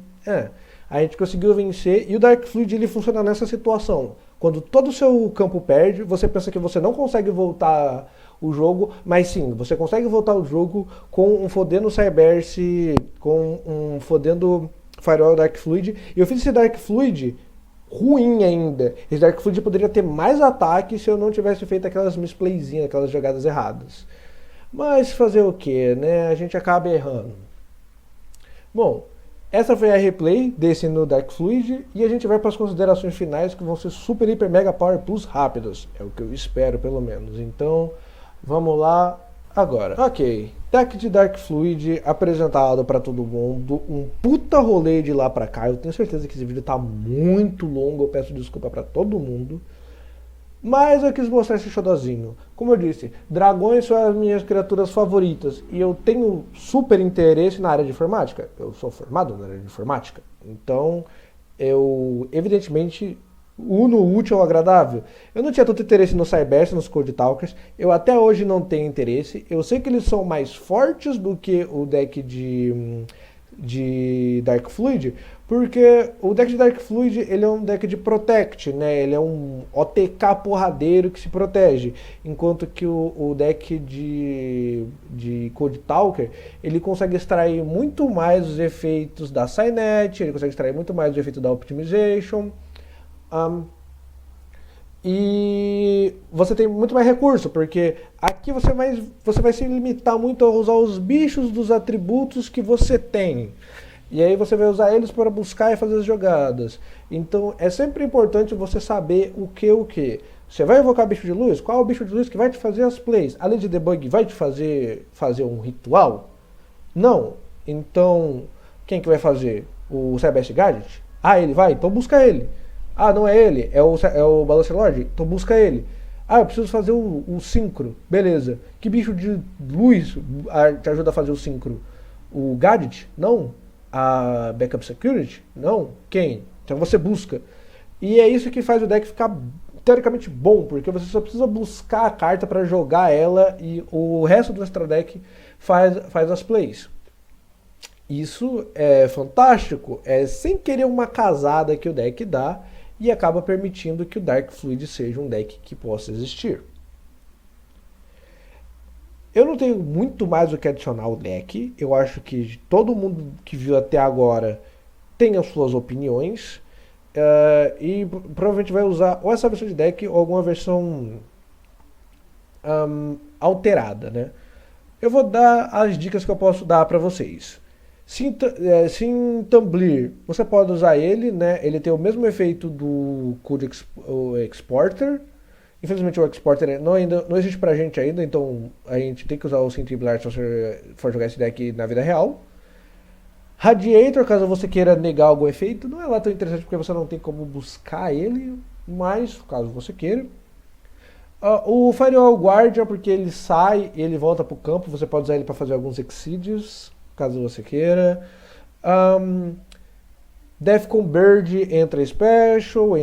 a gente conseguiu vencer. E o Dark Fluid ele funciona nessa situação. Quando todo o seu campo perde, você pensa que você não consegue voltar o jogo, mas sim, você consegue voltar o jogo com um fodendo Cyberse, com um fodendo Firewall Dark Fluid. E eu fiz esse Dark Fluid ruim ainda. Esse Dark Fluid poderia ter mais ataque se eu não tivesse feito aquelas misplayzinhas, aquelas jogadas erradas. Mas fazer o que, né? A gente acaba errando. Bom, essa foi a replay desse no Dark Fluid e a gente vai para as considerações finais que vão ser super, hiper, mega power plus rápidas. É o que eu espero, pelo menos. Então, vamos lá agora. Ok, deck de Dark Fluid apresentado pra todo mundo, um puta rolê de lá pra cá. Eu tenho certeza que esse vídeo tá muito longo, eu peço desculpa pra todo mundo. Mas eu quis mostrar esse xodozinho. Como eu disse, dragões são as minhas criaturas favoritas e eu tenho super interesse na área de informática. Eu sou formado na área de informática, então eu evidentemente uno o útil ao agradável. Eu não tinha tanto interesse no Cyberse, nos Code Talkers. Eu até hoje não tenho interesse. Eu sei que eles são mais fortes do que o deck de Dark Fluid, porque o deck de Dark Fluid ele é um deck de Protect, né? Ele é um OTK porradeiro que se protege, enquanto que o deck de Code Talker ele consegue extrair muito mais os efeitos da Cynet, ele consegue extrair muito mais os efeitos da Optimization. Um, e você tem muito mais recurso, porque aqui você vai se limitar muito a usar os bichos dos atributos que você tem. E aí você vai usar eles para buscar e fazer as jogadas. Então é sempre importante você saber o que. Você vai invocar bicho de luz? Qual é o bicho de luz que vai te fazer as plays? A Lady Debug vai te fazer um ritual? Não. Então, quem que vai fazer? O Cyberse Gadget? Ah, ele vai? Então busca ele. Ah, não é ele, é o Balancer Lord? Então busca ele. Ah, eu preciso fazer o Synchro. Beleza. Que bicho de luz te ajuda a fazer o Synchro? O Gadget? Não. A Backup Security? Não. Quem? Então você busca. E é isso que faz o deck ficar teoricamente bom, porque você só precisa buscar a carta para jogar ela e o resto do extra deck faz as plays. Isso é fantástico, é sem querer uma casada que o deck dá e acaba permitindo que o Dark Fluid seja um deck que possa existir. Eu não tenho muito mais o que adicionar ao deck, eu acho que todo mundo que viu até agora tem as suas opiniões, e provavelmente vai usar ou essa versão de deck ou alguma versão alterada, né? Eu vou dar as dicas que eu posso dar para vocês. Se em Tumbler, você pode usar ele, né? Ele tem o mesmo efeito do Code Exporter. Infelizmente o Exporter não existe pra gente ainda, então a gente tem que usar o Syntiblar se você for jogar esse deck na vida real. Radiator, caso você queira negar algum efeito, não é lá tão interessante porque você não tem como buscar ele, mas caso você queira. O Firewall Guardian, porque ele sai e ele volta pro campo, você pode usar ele para fazer alguns Exceeds, caso você queira. Defcon Bird entra Special,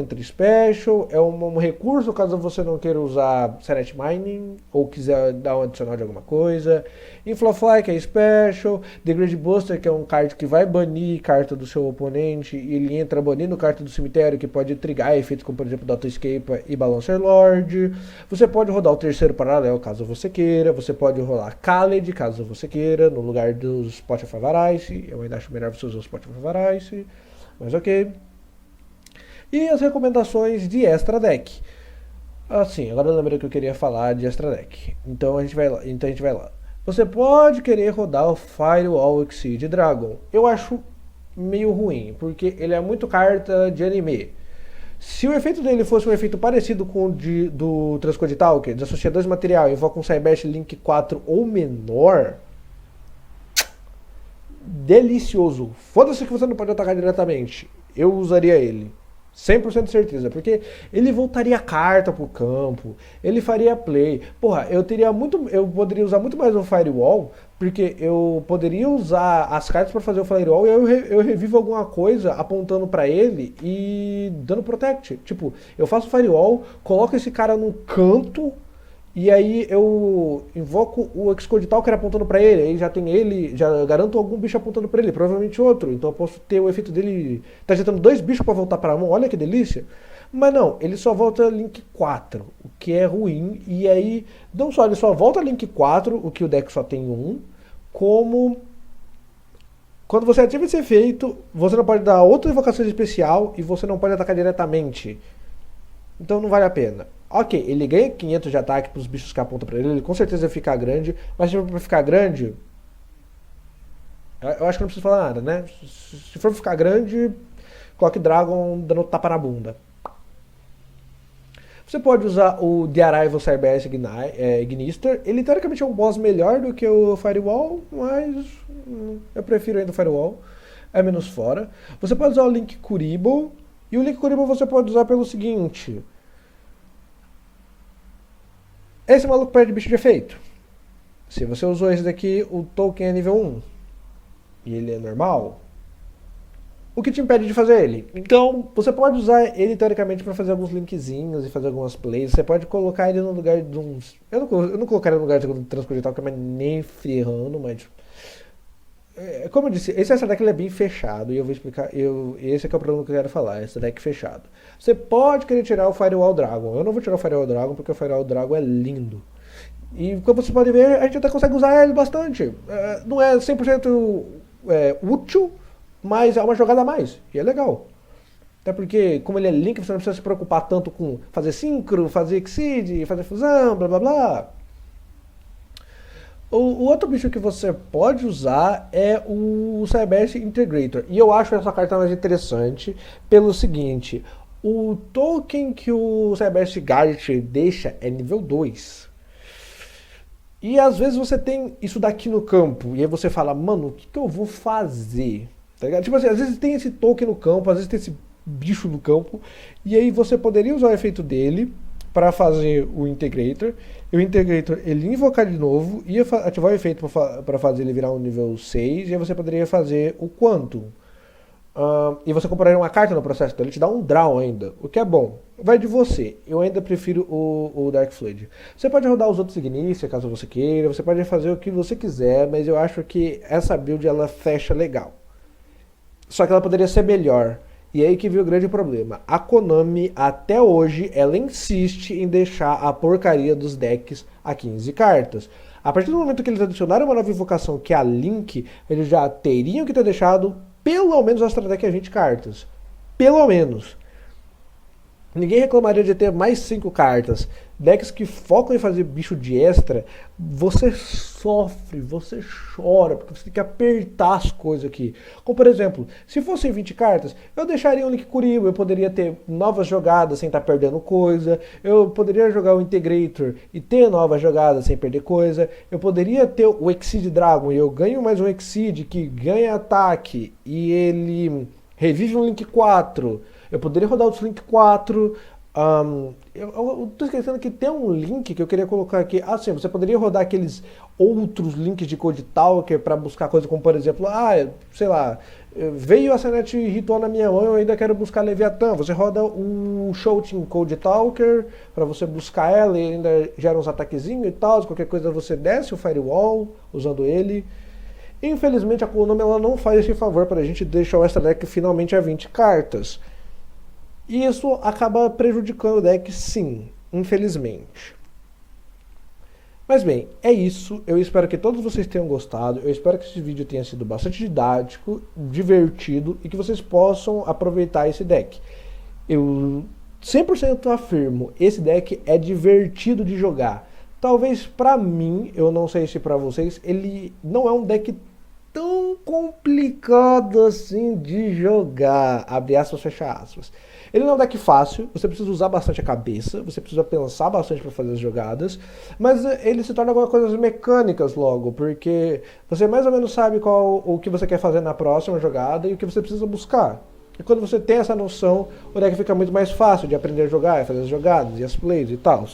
é um recurso caso você não queira usar Senet Mining ou quiser dar um adicional de alguma coisa. Inflowfly, que é Special. The Grid Buster, que é um card que vai banir carta do seu oponente e ele entra banindo carta do cemitério, que pode trigar efeitos como por exemplo Dota Escape e Balancer Lord. Você pode rodar o terceiro paralelo caso você queira. Você pode rolar Khaled caso você queira, no lugar dos Spot of Avarice. Eu ainda acho melhor você usar o Spot of Avarice, mas ok. E as recomendações de extra deck. Assim, agora eu lembrei que eu queria falar de extra deck. Então a gente vai lá. Você pode querer rodar o Firewall Exceed Dragon. Eu acho meio ruim, porque ele é muito carta de anime. Se o efeito dele fosse um efeito parecido com o do Transcode Talker, desassocia 2 material e invoca um Cyberse Link 4 ou menor, delicioso. Foda-se que você não pode atacar diretamente. Eu usaria ele. 100% de certeza. Porque ele voltaria a carta pro campo. Ele faria play. Porra, eu poderia usar muito mais o Firewall. Porque eu poderia usar as cartas para fazer o Firewall. E eu revivo alguma coisa apontando para ele e dando Protect. Tipo, eu faço Firewall, coloco esse cara no canto. E aí eu invoco o Xcode Talker apontando pra ele, aí já tem ele, já garanto algum bicho apontando pra ele, provavelmente outro, então eu posso ter o efeito dele, tá jetando 2 bichos pra voltar pra mão, olha que delícia. Mas não, ele só volta Link 4, o que é ruim, e aí, não só ele só volta Link 4, o que o deck só tem 1, como quando você ativa esse efeito, você não pode dar outra invocação especial e você não pode atacar diretamente. Então não vale a pena. Ok, ele ganha 500 de ataque para os bichos que apontam para ele com certeza vai ficar grande, mas se for para ficar grande, eu acho que não preciso falar nada, né? Se for ficar grande, coloque Dragon dando tapa na bunda. Você pode usar o The Arrival Cyberse Ignister, ele teoricamente é um boss melhor do que o Firewall, mas eu prefiro ainda o Firewall, é menos fora. Você pode usar o Link Kuriboh, e o Link Kuriboh você pode usar pelo seguinte: esse maluco perde bicho de efeito. Se você usou esse daqui, o token é nível 1 e ele é normal, o que te impede de fazer ele? Então, você pode usar ele teoricamente para fazer alguns linkzinhos e fazer algumas plays. Você pode colocar ele no lugar de uns... Eu não colocaria no lugar de Transcode Talker, mas nem ferrando, mas Como eu disse, esse deck ele é bem fechado e eu vou explicar. Esse é que é o problema que eu quero falar, esse deck fechado. Você pode querer tirar o Firewall Dragon. Eu não vou tirar o Firewall Dragon porque o Firewall Dragon é lindo. E como você pode ver, a gente até consegue usar ele bastante. Não é 100% útil, mas é uma jogada a mais. E é legal. Até porque, como ele é link, você não precisa se preocupar tanto com fazer sincro, fazer exceed, fazer fusão, blá blá blá. O outro bicho que você pode usar é o Cyberse Integrator. E eu acho essa carta mais interessante pelo seguinte: o token que o Cyberse Guard deixa é nível 2. E às vezes você tem isso daqui no campo, e aí você fala, mano, o que eu vou fazer? Tá ligado? Tipo assim, às vezes tem esse token no campo, às vezes tem esse bicho no campo, e aí você poderia usar o efeito dele para fazer o Integrator, e o Integrator ele invocar de novo, ia ativar o efeito para fazer ele virar um nível 6, e aí você poderia fazer o Quantum. E você compraria uma carta no processo, então ele te dá um draw ainda, o que é bom. Vai de você, eu ainda prefiro o Dark Fluid. Você pode rodar os outros Ignicia, caso você queira, você pode fazer o que você quiser, mas eu acho que essa build ela fecha legal. Só que ela poderia ser melhor. E aí que veio o grande problema. A Konami, até hoje, ela insiste em deixar a porcaria dos decks a 15 cartas. A partir do momento que eles adicionaram uma nova invocação, que é a Link, eles já teriam que ter deixado pelo menos a Extra Deck a 20 cartas. Pelo menos. Ninguém reclamaria de ter mais 5 cartas. Decks que focam em fazer bicho de extra, você sofre, você chora, porque você tem que apertar as coisas aqui. Como por exemplo, se fossem 20 cartas, eu deixaria um Link Kuriboh, eu poderia ter novas jogadas sem estar perdendo coisa, eu poderia jogar o Integrator e ter novas jogadas sem perder coisa, eu poderia ter o Exceed Dragon e eu ganho mais um Exceed que ganha ataque e ele revive um Link 4. Eu poderia rodar outros Link 4. Eu tô esquecendo que tem um link que eu queria colocar aqui. Sim, você poderia rodar aqueles outros links de Code Talker para buscar coisa como, por exemplo, sei lá, veio a Senet Ritual na minha mão, eu ainda quero buscar Leviathan. Você roda um Shouting Code Talker para você buscar ela e ainda gera uns ataquezinhos e tal. Qualquer coisa você desce o Firewall usando ele. Infelizmente a Konami ela não faz esse favor para a gente deixar o Extra Deck finalmente a 20 cartas. E isso acaba prejudicando o deck, sim, infelizmente. Mas bem, é isso. Eu espero que todos vocês tenham gostado. Eu espero que esse vídeo tenha sido bastante didático, divertido e que vocês possam aproveitar esse deck. Eu 100% afirmo, esse deck é divertido de jogar. Talvez pra mim, eu não sei se pra vocês, ele não é um deck tão complicado assim de jogar, abre aspas, fecha aspas. Ele não é um deck fácil, você precisa usar bastante a cabeça, você precisa pensar bastante para fazer as jogadas, mas ele se torna algumas coisas mecânicas logo, porque você mais ou menos sabe o que você quer fazer na próxima jogada e o que você precisa buscar. E quando você tem essa noção, o deck fica muito mais fácil de aprender a jogar, fazer as jogadas e as plays e tal.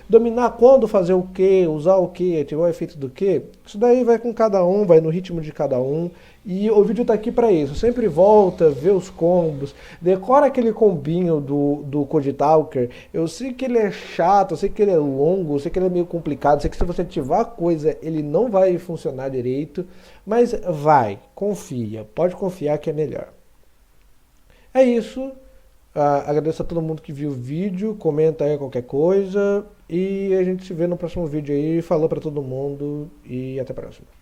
Dominar quando fazer o que, usar o que, ativar o efeito do que, isso daí vai com cada um, vai no ritmo de cada um. E o vídeo tá aqui pra isso, sempre volta, vê os combos, decora aquele combinho do Code Talker. Eu sei que ele é chato, eu sei que ele é longo, eu sei que ele é meio complicado, eu sei que se você ativar a coisa ele não vai funcionar direito, mas vai, confia, pode confiar que é melhor. É isso. Agradeço a todo mundo que viu o vídeo, comenta aí qualquer coisa e a gente se vê no próximo vídeo aí. Falou pra todo mundo e até a próxima.